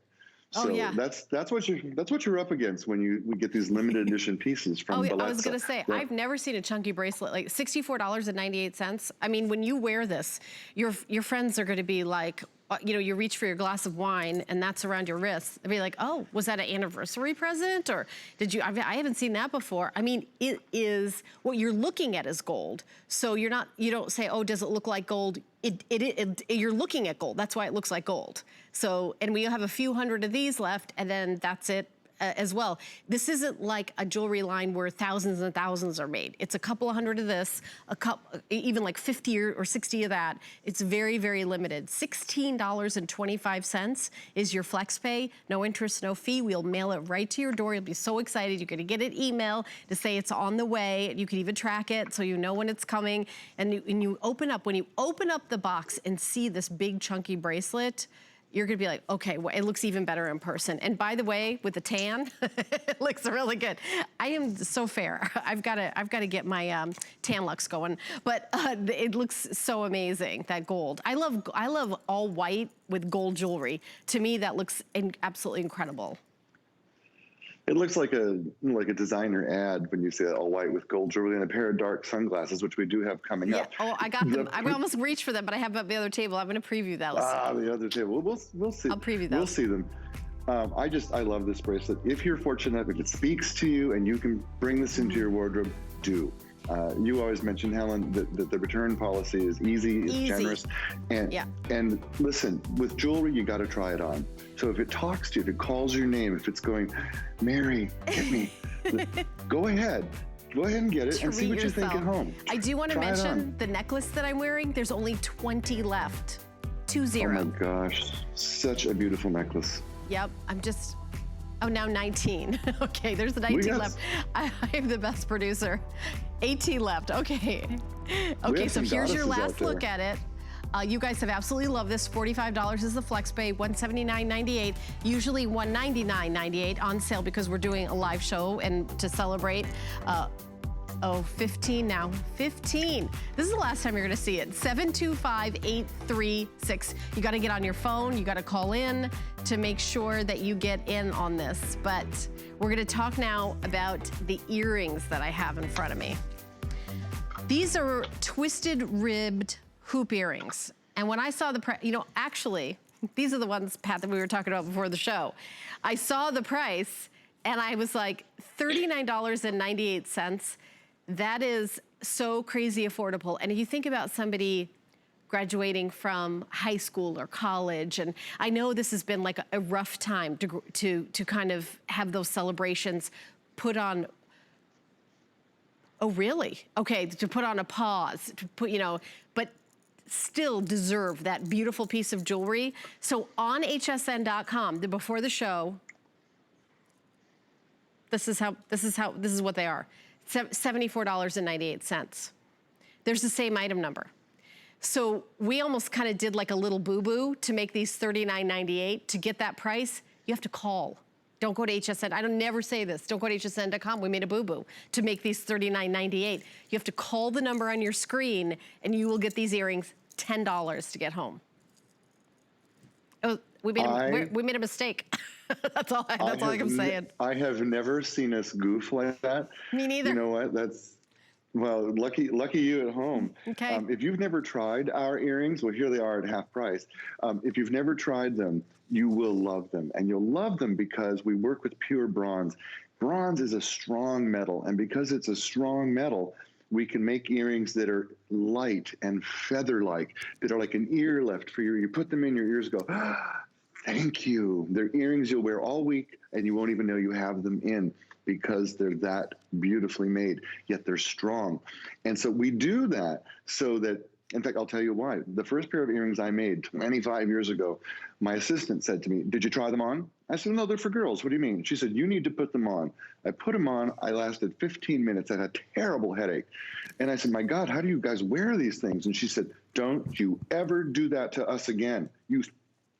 So that's what you're up against when we get these limited edition pieces from Bellezza. I was gonna say, I've never seen a chunky bracelet, like $64.98. I mean, when you wear this, your friends are gonna be like, you know, you reach for your glass of wine and that's around your wrist. They'll be like, oh, was that an anniversary present? Or did you, I haven't seen that before. I mean, it is, what you're looking at is gold. So you don't say, oh, does it look like gold? You're looking at gold. That's why it looks like gold. So, and we have a few hundred of these left, and then that's it as well. This isn't like a jewelry line where thousands and thousands are made. It's a couple of hundred of this, even like 50 or 60 of that. It's very, very limited. $16.25 is your flex pay. No interest, no fee. We'll mail it right to your door. You'll be so excited. You're gonna get an email to say it's on the way. You can even track it so you know when it's coming. And when you open up the box and see this big chunky bracelet, you're gonna be like, okay, well, it looks even better in person. And by the way, with the tan, it looks really good. I am so fair. I've gotta get my tan lux going. But it looks so amazing, that gold. I love all white with gold jewelry. To me, that looks absolutely incredible. It looks like a designer ad when you see that all white with gold jewelry and a pair of dark sunglasses, which we do have coming up. Oh, I got them. I almost reached for them, but I have them at the other table. I'm going to preview that. The other table. We'll see. I'll preview those. We'll see them. I love this bracelet. If you're fortunate, if it speaks to you and you can bring this into your wardrobe, do. You always mention, Helen, that the return policy is easy, it's generous. And listen, with jewelry, you got to try it on. So if it talks to you, if it calls your name, if it's going, Mary, get me, go ahead. Go ahead and get it and see what you think at home. I do want to mention the necklace that I'm wearing. There's only 20 left. 20. Oh my gosh, such a beautiful necklace. Yep, now 19. Okay, there's the 19 left. I'm the best producer. 18 left, okay. Okay, so here's your last look at it. You guys have absolutely loved this. $45 is the flex pay, $179.98, usually $199.98 on sale because we're doing a live show and to celebrate. 15 now, 15. This is the last time you're gonna see it. 725-836. You gotta get on your phone, you gotta call in to make sure that you get in on this. But we're gonna talk now about the earrings that I have in front of me. These are twisted ribbed hoop earrings. And when I saw the price, actually, these are the ones, Pat, that we were talking about before the show. I saw the price and I was like, $39.98. That is so crazy affordable. And if you think about somebody graduating from high school or college, and I know this has been like a rough time to kind of have those celebrations put on. Oh, really? Okay, to put on a pause, to put, but still deserve that beautiful piece of jewelry. So on hsn.com, before the show, this is what they are. $74.98. There's the same item number. So we almost kind of did like a little boo-boo to make these $39.98. To get that price, you have to call. Don't go to HSN. I don't never say this. Don't go to hsn.com. We made a boo-boo to make these $39.98. You have to call the number on your screen and you will get these earrings $10 to get home. We made a mistake. That's all I'm saying. I have never seen us goof like that. Me neither. You know what? Well, lucky you at home. Okay. If you've never tried our earrings, well, here they are at half price. If you've never tried them, you will love them. And you'll love them because we work with pure bronze. Bronze is a strong metal. And because it's a strong metal, we can make earrings that are light and feather-like, that are like an ear lift for you put them in your ears, go, thank you. They're earrings you'll wear all week and you won't even know you have them in because they're that beautifully made, yet they're strong. And so we do that so that, in fact, I'll tell you why. The first pair of earrings I made 25 years ago, my assistant said to me, did you try them on? I said, no, they're for girls. What do you mean? She said, you need to put them on. I put them on. I lasted 15 minutes. I had a terrible headache. And I said, my God, how do you guys wear these things? And she said, don't you ever do that to us again. You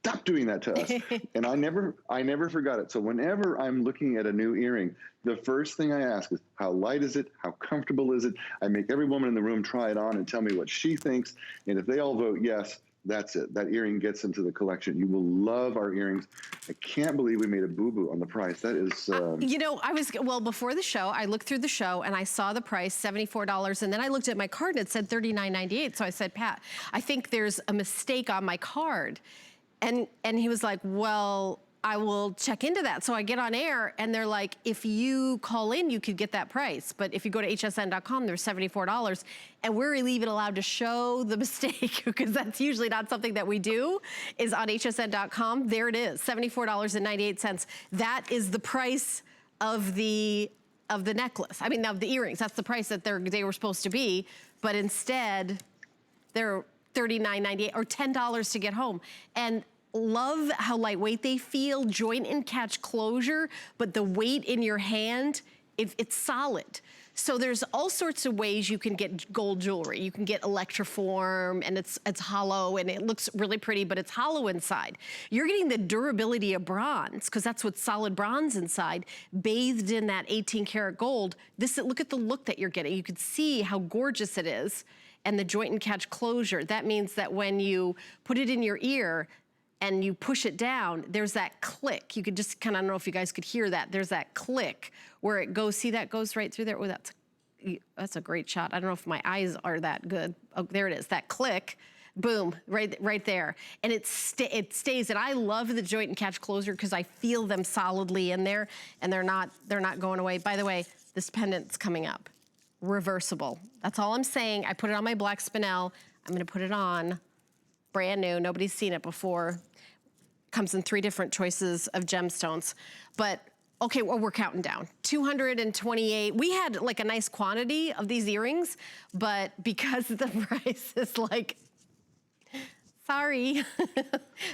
stop doing that to us. And I never forgot it. So whenever I'm looking at a new earring, the first thing I ask is, how light is it? How comfortable is it? I make every woman in the room try it on and tell me what she thinks. And if they all vote yes, that's it. That earring gets into the collection. You will love our earrings. I can't believe we made a boo-boo on the price. That is... before the show, I looked through the show and I saw the price, $74, and then I looked at my card and it said $39.98. So I said, Pat, I think there's a mistake on my card. And he was like, well, I will check into that. So I get on air and they're like, if you call in, you could get that price. But if you go to hsn.com, there's $74. And we're even allowed to show the mistake because that's usually not something that we do, is on hsn.com. There it is, $74.98. That is the price of the necklace. I mean, of the earrings. That's the price that they were supposed to be. But instead, they're $39.98 or $10 to get home. And love how lightweight they feel, joint and catch closure, but the weight in your hand, it's solid. So there's all sorts of ways you can get gold jewelry. You can get electroform and it's hollow and it looks really pretty, but it's hollow inside. You're getting the durability of bronze because that's what's solid bronze inside, bathed in that 18 karat gold. Look at the look that you're getting. You can see how gorgeous it is. And the joint and catch closure. That means that when you put it in your ear and you push it down, there's that click. You could just kind of, I don't know if you guys could hear that. There's that click where it goes, see that goes right through there? Oh, that's a great shot. I don't know if my eyes are that good. Oh, there it is, that click. Boom, right there. And it stays, and I love the joint and catch closure because I feel them solidly in there and they're not going away. By the way, this pendant's coming up. reversible. That's all I'm saying. I put it on my black Spinel. I'm gonna put it on, brand new, nobody's seen it before. Comes in 3 different choices of gemstones. But, okay, well, we're counting down. 228, we had like a nice quantity of these earrings, but because the price is like, sorry.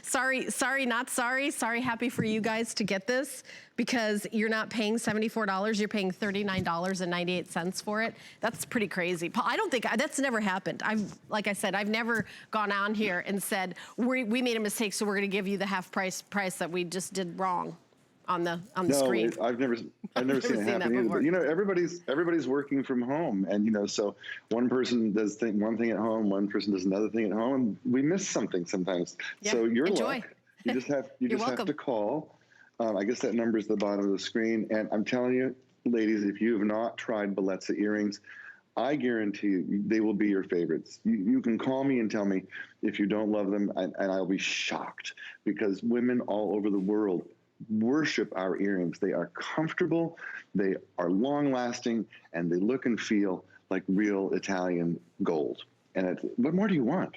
sorry, not sorry. Sorry, happy for you guys to get this because you're not paying $74, you're paying $39.98 for it. That's pretty crazy. I don't think, that's never happened. Like I said, I've never gone on here and said, we made a mistake, so we're gonna give you the half price that we just did wrong on the screen. No, I've never seen it happen either. But you know, everybody's working from home, and you know, so one person does one thing at home, one person does another thing at home, and we miss something sometimes. Yeah, so you're lucky. You just have to call. I guess that number is the bottom of the screen, and I'm telling you, ladies, if you have not tried Bellezza earrings, I guarantee you they will be your favorites. You can call me and tell me if you don't love them, and I'll be shocked because women all over the world worship our earrings. They are comfortable, they are long lasting, and they look and feel like real Italian gold. And what more do you want?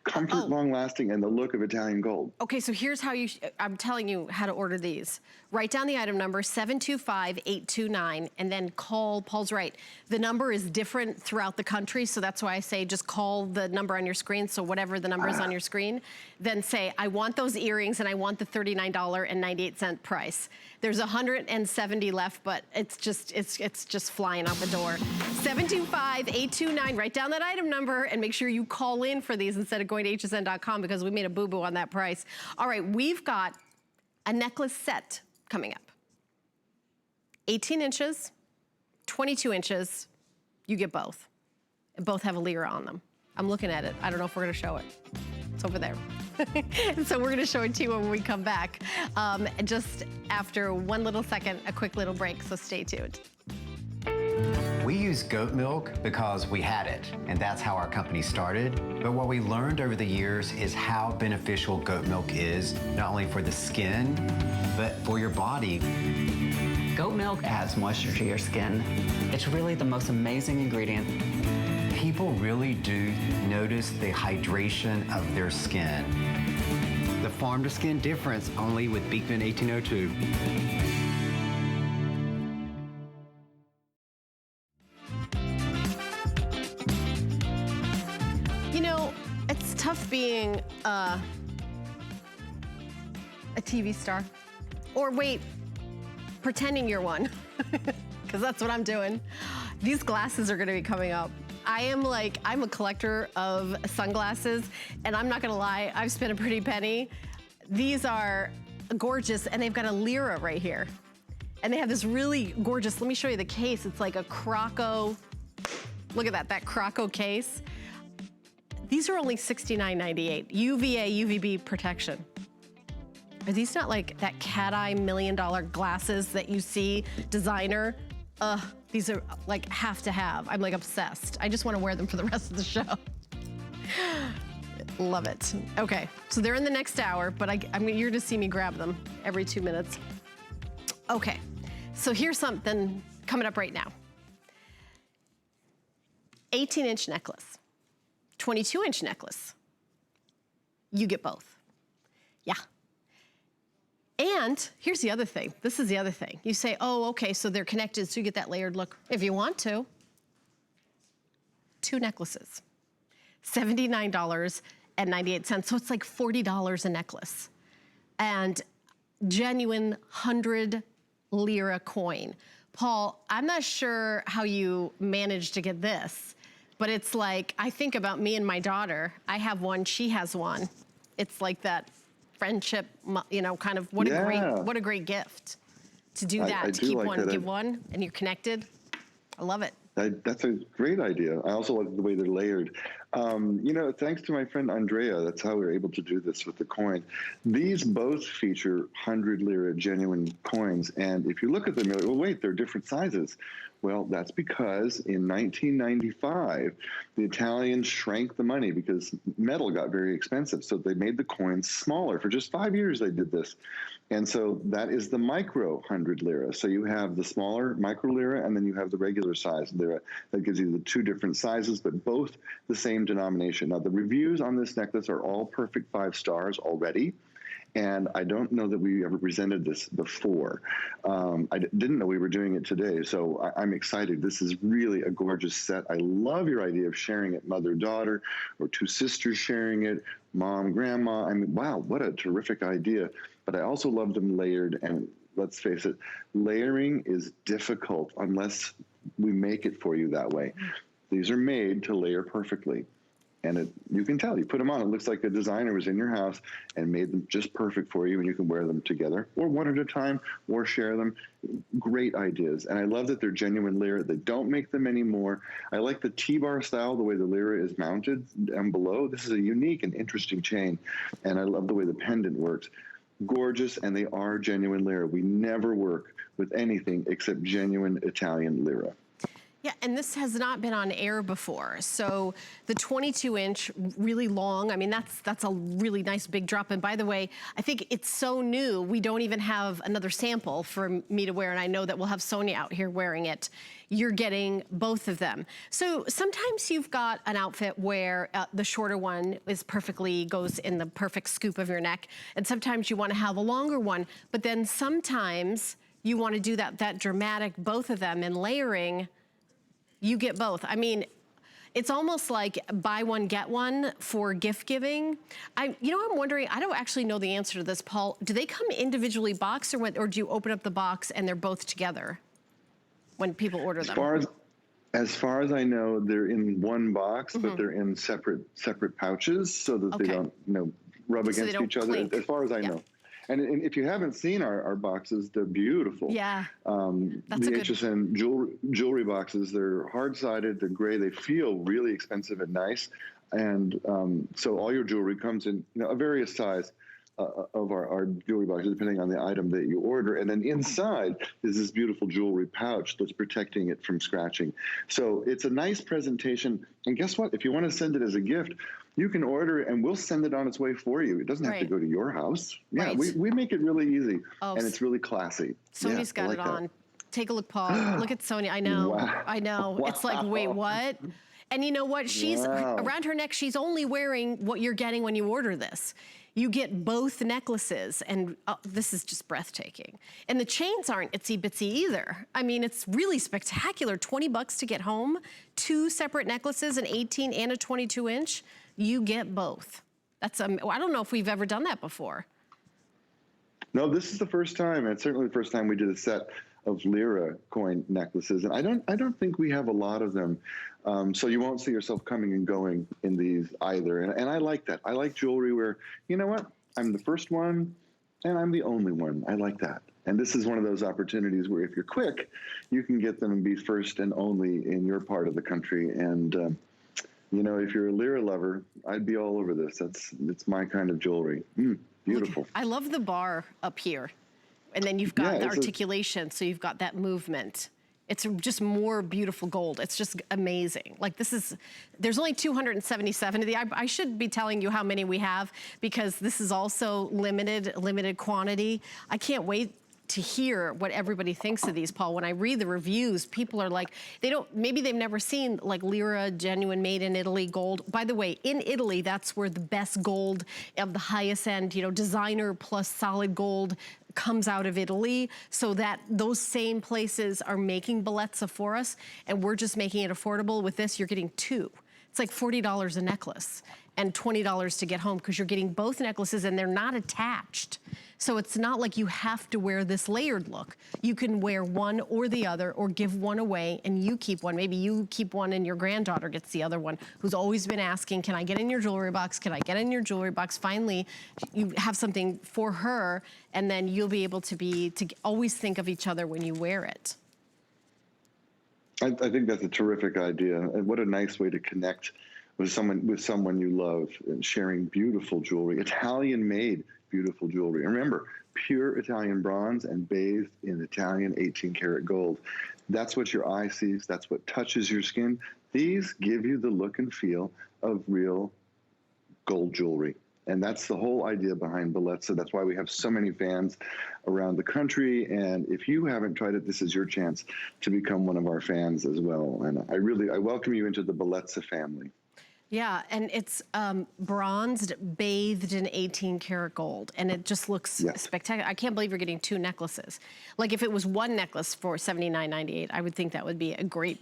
Comfort, long lasting, and the look of Italian gold. Okay, so here's how I'm telling you how to order these. Write down the item number, 725-829, and then call, Paul's right. The number is different throughout the country, so that's why I say just call the number on your screen, so whatever the number is on your screen, then say, I want those earrings and I want the $39.98 price. There's 170 left, but it's just flying out the door. 725-829, write down that item number and make sure you call in for these instead of going to hsn.com because we made a boo-boo on that price. All right, we've got a necklace set coming up. 18 inches, 22 inches, you get both. And both have a Lira on them. I'm looking at it. I don't know if we're gonna show it. It's over there. So we're gonna show it to you when we come back. Just after one little second, a quick little break, so stay tuned. We use goat milk because we had it, and that's how our company started. But what we learned over the years is how beneficial goat milk is, not only for the skin, but for your body. Goat milk adds moisture to your skin. It's really the most amazing ingredient. People really do notice the hydration of their skin. The farm-to-skin difference only with Beekman 1802. You know, it's tough being a TV star. Or wait, pretending you're one, because that's what I'm doing. These glasses are gonna be coming up. I'm a collector of sunglasses, and I'm not gonna lie, I've spent a pretty penny. These are gorgeous, and they've got a Lira right here. And they have this really gorgeous, let me show you the case. It's like a Croco, look at that Croco case. These are only $69.98, UVA, UVB protection. Are these not like that cat eye $1 million glasses that you see, designer? These are like have to have. I'm like obsessed. I just want to wear them for the rest of the show. Love it. Okay, so they're in the next hour, but you're to see me grab them every 2 minutes. Okay, so here's something coming up right now. 18-inch necklace, 22-inch necklace. You get both. Yeah. And here's the other thing. This is the other thing. You say, oh, okay, so they're connected, so you get that layered look. If you want to, 2 necklaces, $79.98. So it's like $40 a necklace. And genuine 100 Lira coin. Paul, I'm not sure how you managed to get this, but it's like, I think about me and my daughter. I have one, she has one. It's like that friendship, you know, kind of what a great gift to do that, to keep one, give one, and you're connected. I love it. That's a great idea. I also like the way they're layered. You know, thanks to my friend Andrea, that's how we were able to do this with the coin. These both feature 100 lira genuine coins. And if you look at them, you're like, well, wait, they're different sizes. Well, that's because in 1995, the Italians shrank the money because metal got very expensive. So they made the coins smaller. For just 5 years, they did this. And so that is the micro 100 lira. So you have the smaller micro lira, and then you have the regular size lira. That gives you the two different sizes, but both the same denomination. Now, the reviews on this necklace are all perfect 5 stars already. And I don't know that we ever presented this before. I didn't know we were doing it today, so I'm excited. This is really a gorgeous set. I love your idea of sharing it mother-daughter or two sisters sharing it, mom, grandma. I mean, wow, what a terrific idea. But I also love them layered, and let's face it, layering is difficult unless we make it for you that way. These are made to layer perfectly. And you can tell, you put them on, it looks like a designer was in your house and made them just perfect for you, and you can wear them together or one at a time or share them. Great ideas. And I love that they're genuine Lira. They don't make them anymore. I like the T-bar style, the way the Lira is mounted down below. This is a unique and interesting chain. And I love the way the pendant works. Gorgeous, and they are genuine Lira. We never work with anything except genuine Italian Lira. Yeah, and this has not been on air before. So the 22-inch, really long, I mean, that's a really nice big drop. And by the way, I think it's so new, we don't even have another sample for me to wear. And I know that we'll have Sonia out here wearing it. You're getting both of them. So sometimes you've got an outfit where the shorter one is goes in the perfect scoop of your neck. And sometimes you want to have a longer one. But then sometimes you want to do that dramatic, both of them, and layering. You get both. I mean, it's almost like buy one, get one for gift giving. I'm wondering, I don't actually know the answer to this, Paul. Do they come individually boxed, or do you open up the box and they're both together when people order them? As far as I know, they're in one box, but they're in separate pouches so that they don't, rub against each other. As far as I know. And if you haven't seen our boxes, they're beautiful. Yeah, the HSN jewelry boxes, they're hard-sided, they're gray, they feel really expensive and nice. And so all your jewelry comes in a various size of our jewelry boxes, depending on the item that you order. And then inside is this beautiful jewelry pouch that's protecting it from scratching. So it's a nice presentation. And guess what? If you want to send it as a gift, you can order it and we'll send it on its way for you. It doesn't have to go to your house. Yeah, we make it really easy, and it's really classy. Sonia's got it on. Take a look, Paul. Look at Sonia. I know. Wow. I know. Wow. It's like, wait, what? And you know what? She's around her neck, she's only wearing what you're getting when you order this. You get both necklaces, and this is just breathtaking. And the chains aren't itsy-bitsy either. I mean, it's really spectacular. 20 bucks to get home, 2 separate necklaces, an 18 and a 22-inch. You get both. That's I don't know if we've ever done that before. No, this is the first time, and it's certainly the first time we did a set of Lira coin necklaces, and I don't think we have a lot of them. So you won't see yourself coming and going in these either. And I like that. I like jewelry where, you know what, I'm the first one and I'm the only one. I like that. And this is one of those opportunities where if you're quick, you can get them and be first and only in your part of the country. And if you're a Lira lover, I'd be all over this. It's my kind of jewelry. Beautiful. I love the bar up here. And then you've got the articulation, so you've got that movement. It's just more beautiful gold. It's just amazing. Like there's only 277 of these. I should be telling you how many we have because this is also limited quantity. I can't wait to hear what everybody thinks of these, Paul. When I read the reviews, people are like, maybe they've never seen like Lira, genuine made in Italy gold. By the way, in Italy, that's where the best gold of the highest end, designer plus solid gold comes out of Italy, so that those same places are making Bellezza for us, and we're just making it affordable. With this, you're getting 2. It's like $40 a necklace and $20 to get home because you're getting both necklaces and they're not attached. So it's not like you have to wear this layered look. You can wear one or the other or give one away and you keep one. Maybe you keep one and your granddaughter gets the other one, who's always been asking, can I get in your jewelry box? Can I get in your jewelry box? Finally, you have something for her, and then you'll be able to always think of each other when you wear it. I think that's a terrific idea. And what a nice way to connect with someone you love, and sharing beautiful jewelry, Italian-made beautiful jewelry. And remember, pure Italian bronze and bathed in Italian 18-karat gold. That's what your eye sees. That's what touches your skin. These give you the look and feel of real gold jewelry. And that's the whole idea behind Bellezza. That's why we have so many fans around the country. And if you haven't tried it, this is your chance to become one of our fans as well. And I welcome you into the Bellezza family. Yeah, and it's bronzed, bathed in 18-karat gold, and it just looks spectacular. I can't believe you're getting 2 necklaces. Like if it was 1 necklace for $79.98, I would think that would be a great,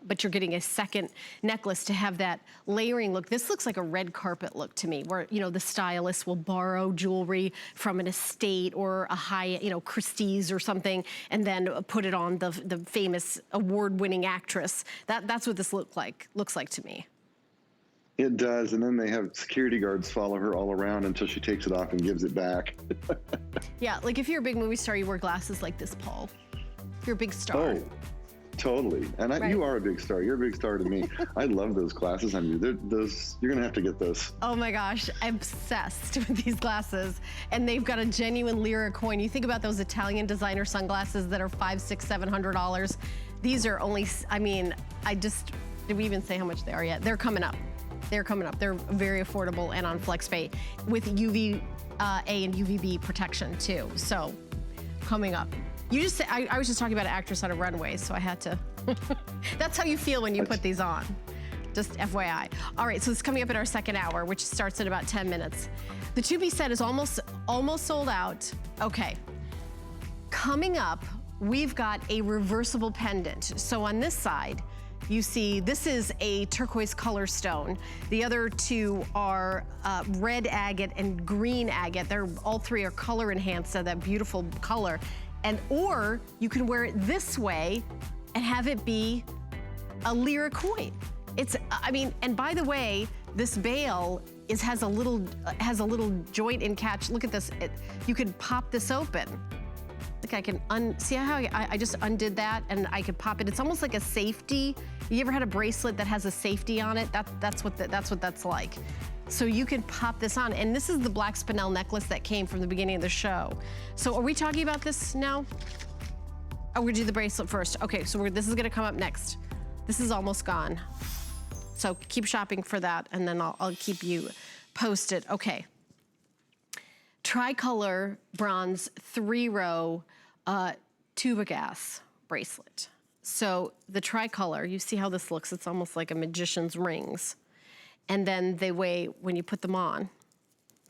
but you're getting a second necklace to have that layering look. This looks like a red carpet look to me, where, you know, the stylist will borrow jewelry from an estate or a high, you know, Christie's or something, and then put it on the famous award-winning actress. That's what this looks like to me. It does, and then they have security guards follow her all around until she takes it off and gives it back. Yeah, like if you're a big movie star, you wear glasses like this, Paul. If you're a big star. Oh, totally. And Right. you are a big star. You're a big star to me. I love those glasses on you. You're going to have to get those. Oh my gosh, I'm obsessed with these glasses. And they've got a genuine Lira coin. You think about those Italian designer sunglasses that are $500, $600, $700. These are only, I mean, did we even say how much they are yet? They're coming up. They're coming up. They're very affordable and on FlexPay with UVA and UVB protection too. So coming up. You just said, I was just talking about an actress on a runway, so I had to. That's how you feel when you put these on. Just FYI. All right, so it's coming up in our second hour, which starts in about 10 minutes. The to-be set is almost sold out. Okay. Coming up, we've got a reversible pendant. So on this side, you see, this is a turquoise color stone. The other two are red agate and green agate. All three are color enhanced, so that beautiful color. Or you can wear it this way and have it be a Lira coin. And by the way, this bail has a little joint and catch. Look at this. You can pop this open. Look, I can see how I just undid that and I could pop it. It's almost like a safety. You ever had a bracelet that has a safety on it? That's what that's like. So you can pop this on. And this is the black Spinel necklace that came from the beginning of the show. So are we talking about this now? Oh, we're gonna do the bracelet first. Okay, so this is gonna come up next. This is almost gone. So keep shopping for that and then I'll keep you posted. Okay. Tricolor bronze 3-row tuba gas bracelet. So the tricolor, you see how this looks? It's almost like a magician's rings. And then when you put them on,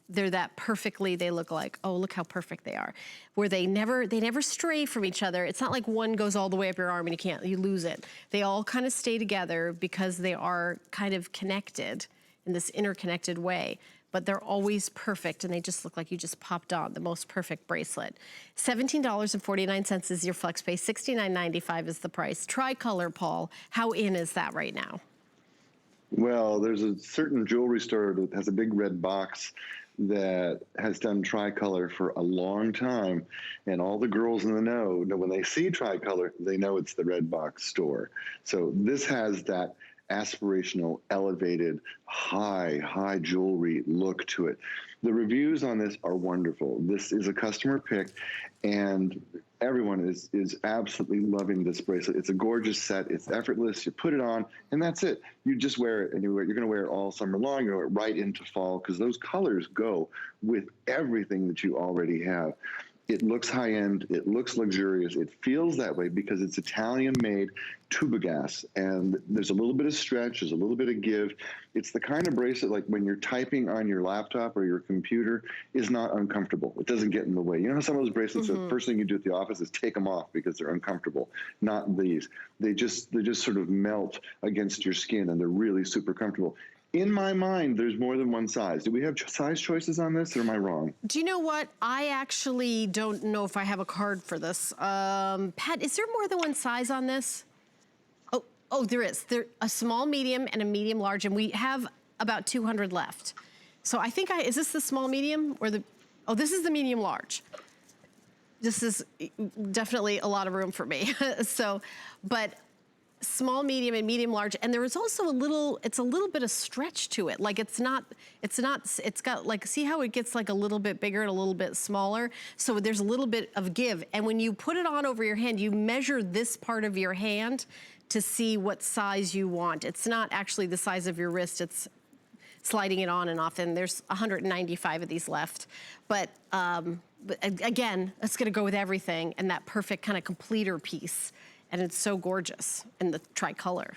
they're that perfectly, they look like, oh, look how perfect they are. Where they never stray from each other. It's not like one goes all the way up your arm and you lose it. They all kind of stay together because they are kind of connected in this interconnected way. But they're always perfect and they just look like you just popped on the most perfect bracelet. $17.49 is your FlexPay, $69.95 is the price. Tricolor, Paul, how in is that right now? Well, there's a certain jewelry store that has a big red box that has done tricolor for a long time. And all the girls in the know, when they see tricolor, they know it's the red box store. So this has that aspirational, elevated, high jewelry look to it. The reviews on this are wonderful. This is a customer pick, and everyone is absolutely loving this bracelet. It's a gorgeous set. It's effortless. You put it on, and that's it. You just wear it, and you're going to wear it all summer long. You're going to wear it right into fall because those colors go with everything that you already have. It looks high-end, it looks luxurious, it feels that way because it's Italian-made tuba gas, and there's a little bit of stretch, there's a little bit of give. It's the kind of bracelet like when you're typing on your laptop or your computer is not uncomfortable. It doesn't get in the way. You know how some of those bracelets, the first thing you do at the office is take them off because they're uncomfortable. Not these. They just sort of melt against your skin, and they're really super comfortable. In my mind, there's more than one size. Do we have size choices on this, or am I wrong? Do you know what? I actually don't know if I have a card for this. Pat, is there more than one size on this? Oh, there is. A small, medium, and a medium large, and we have about 200 left. So I think is this the small, medium, or this is the medium large. This is definitely a lot of room for me. But small, medium, and medium large, and there is also it's a little bit of stretch to it. Like it's got like, see how it gets like a little bit bigger and a little bit smaller? So there's a little bit of give. And when you put it on over your hand, you measure this part of your hand to see what size you want. It's not actually the size of your wrist, it's sliding it on and off, and there's 195 of these left. But again, it's gonna go with everything, and that perfect kind of completer piece. And it's so gorgeous in the tricolor.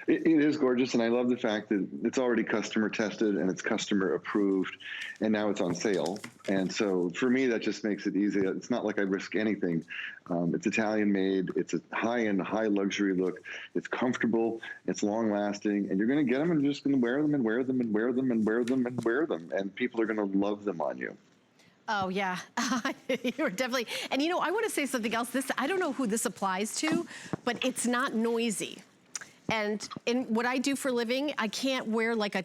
It is gorgeous, and I love the fact that it's already customer tested and it's customer approved, and now it's on sale. And so for me, that just makes it easy. It's not like I risk anything. It's Italian made, it's a high-end, high luxury look, it's comfortable, it's long lasting, and you're gonna get them and you're just gonna wear them and wear them and wear them and wear them and wear them, and people are gonna love them on you. Oh yeah, you're definitely, and you know, I want to say something else. I don't know who this applies to, but it's not noisy. And in what I do for a living, I can't wear like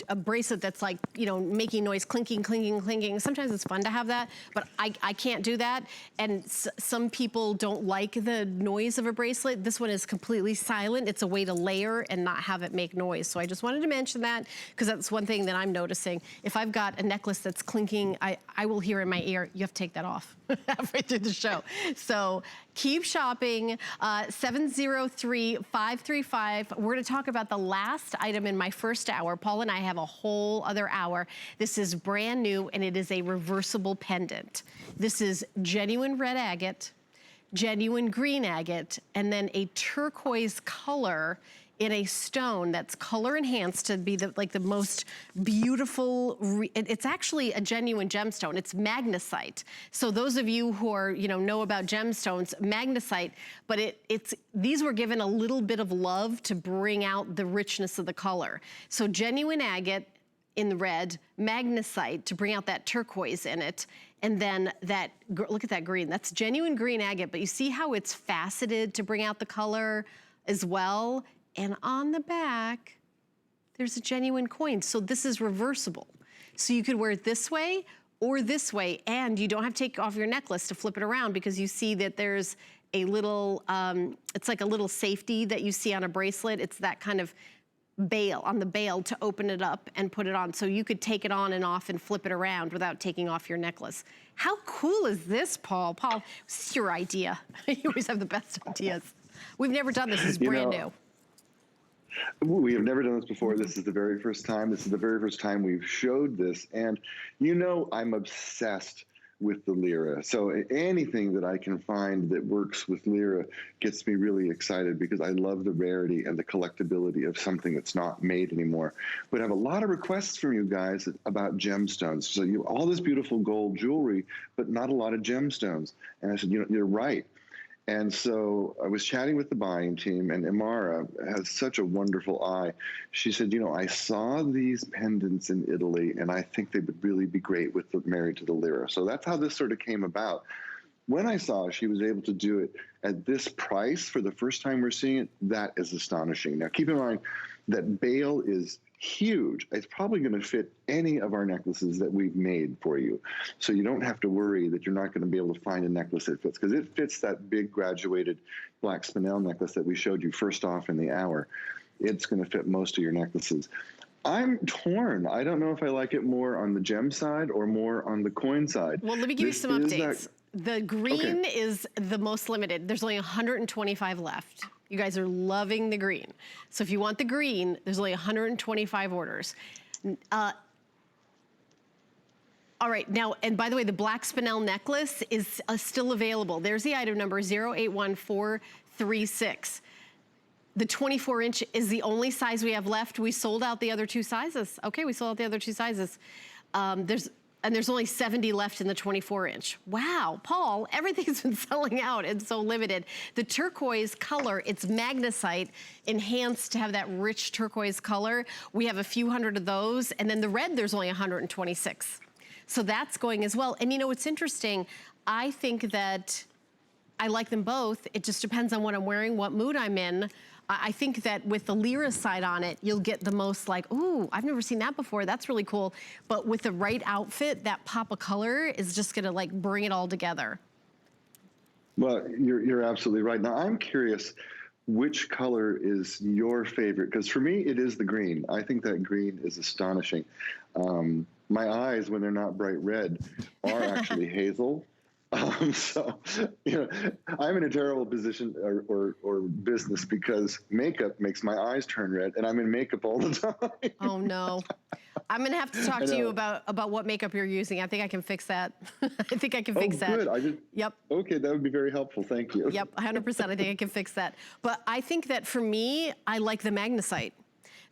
a bracelet that's like, you know, making noise, clinking, clinking, clinking. Sometimes it's fun to have that, but I can't do that. And some people don't like the noise of a bracelet. This one is completely silent. It's a way to layer and not have it make noise. So I just wanted to mention that because that's one thing that I'm noticing. If I've got a necklace that's clinking, I will hear in my ear, you have to take that off halfway through the show. So keep shopping, 703-535. We're gonna talk about the last item in my first hour. Paul and I have a whole other hour. This is brand new, and it is a reversible pendant. This is genuine red agate, genuine green agate, and then a turquoise color in a stone that's color enhanced to be the most beautiful. It's actually a genuine gemstone. It's magnesite. So those of you who are, you know about gemstones, magnesite, but these were given a little bit of love to bring out the richness of the color. So genuine agate in the red, magnesite to bring out that turquoise in it, and then look at that green. That's genuine green agate, but you see how it's faceted to bring out the color as well? And on the back, there's a genuine coin. So this is reversible. So you could wear it this way or this way, and you don't have to take off your necklace to flip it around because you see that there's a little, it's like a little safety that you see on a bracelet. It's that kind of bail, on the bail to open it up and put it on. So you could take it on and off and flip it around without taking off your necklace. How cool is this, Paul? Paul, this is your idea. You always have the best ideas. We've never done this. It's brand new. We have never done this before. This is the very first time. This is the very first time we've showed this. And you know I'm obsessed with the Lira. So anything that I can find that works with Lira gets me really excited because I love the rarity and the collectability of something that's not made anymore. But I have a lot of requests from you guys about gemstones. So all this beautiful gold jewelry, but not a lot of gemstones. And I said, you're right. And so I was chatting with the buying team, and Imara has such a wonderful eye. She said, I saw these pendants in Italy, and I think they would really be great with married to the Lira. So that's how this sort of came about. When I saw she was able to do it at this price for the first time we're seeing it, that is astonishing. Now, keep in mind that bail is huge. It's probably going to fit any of our necklaces that we've made for you. So you don't have to worry that you're not going to be able to find a necklace that fits, because it fits that big graduated black Spinel necklace that we showed you first off in the hour. It's going to fit most of your necklaces. I'm torn. I don't know if I like it more on the gem side or more on the coin side. Well, let me give you some updates. The green is the most limited. There's only 125 left. You guys are loving the green. So if you want the green, there's only 125 orders. All right, now, and by the way, the black Spinel necklace is still available. There's the item number 081436. The 24-inch is the only size we have left. We sold out the other two sizes. Okay, we sold out the other two sizes. There's only 70 left in the 24-inch. Wow, Paul, everything's been selling out. It's so limited. The turquoise color, it's magnesite enhanced to have that rich turquoise color. We have a few hundred of those. And then the red, there's only 126. So that's going as well. And you know, it's interesting. I think that I like them both. It just depends on what I'm wearing, what mood I'm in. I think that with the Lira side on it, you'll get the most like, ooh, I've never seen that before. That's really cool. But with the right outfit, that pop of color is just gonna like bring it all together. Well, you're absolutely right. Now, I'm curious, which color is your favorite? Because for me, it is the green. I think that green is astonishing. My eyes, when they're not bright red, are actually hazel. So, I'm in a terrible position or business because makeup makes my eyes turn red, and I'm in makeup all the time. Oh, no. I'm going to have to talk to you about what makeup you're using. I think I can fix that. I think I can fix that. Oh, good. Yep. Okay, that would be very helpful. Thank you. Yep, 100%. I think I can fix that. But I think that for me, I like the magnesite.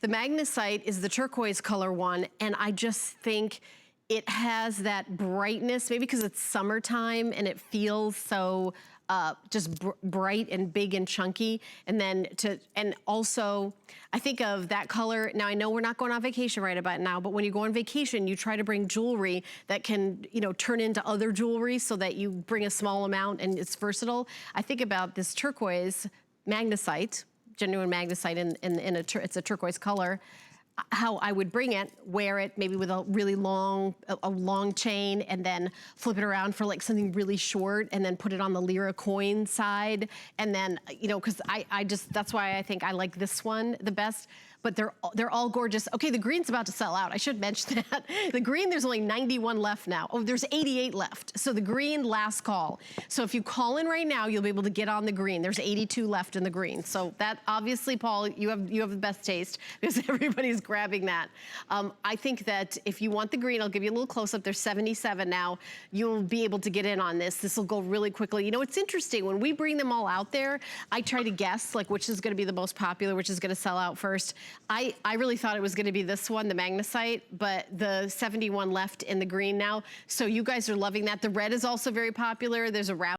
The magnesite is the turquoise color one, and I just think it has that brightness, maybe because it's summertime and it feels so just bright and big and chunky. And also, I think of that color. Now, I know we're not going on vacation right about now, but when you go on vacation, you try to bring jewelry that can, turn into other jewelry so that you bring a small amount and it's versatile. I think about this turquoise magnesite, genuine magnesite it's a turquoise color, how I would bring it, wear it maybe with a really long chain and then flip it around for like something really short and then put it on the Lira coin side. And then, cause that's why I think I like this one the best. But they're all gorgeous. Okay, the green's about to sell out. I should mention that. The green, there's only 91 left now. Oh, there's 88 left. So the green, last call. So if you call in right now, you'll be able to get on the green. There's 82 left in the green. So that, obviously, Paul, you have the best taste because everybody's grabbing that. I think that if you want the green, I'll give you a little close up. There's 77 now. You'll be able to get in on this. This will go really quickly. It's interesting. When we bring them all out there, I try to guess like which is going to be the most popular, which is going to sell out first. I really thought it was going to be this one, the magnesite, but the 71 left in the green now. So you guys are loving that. The red is also very popular. There's a wrap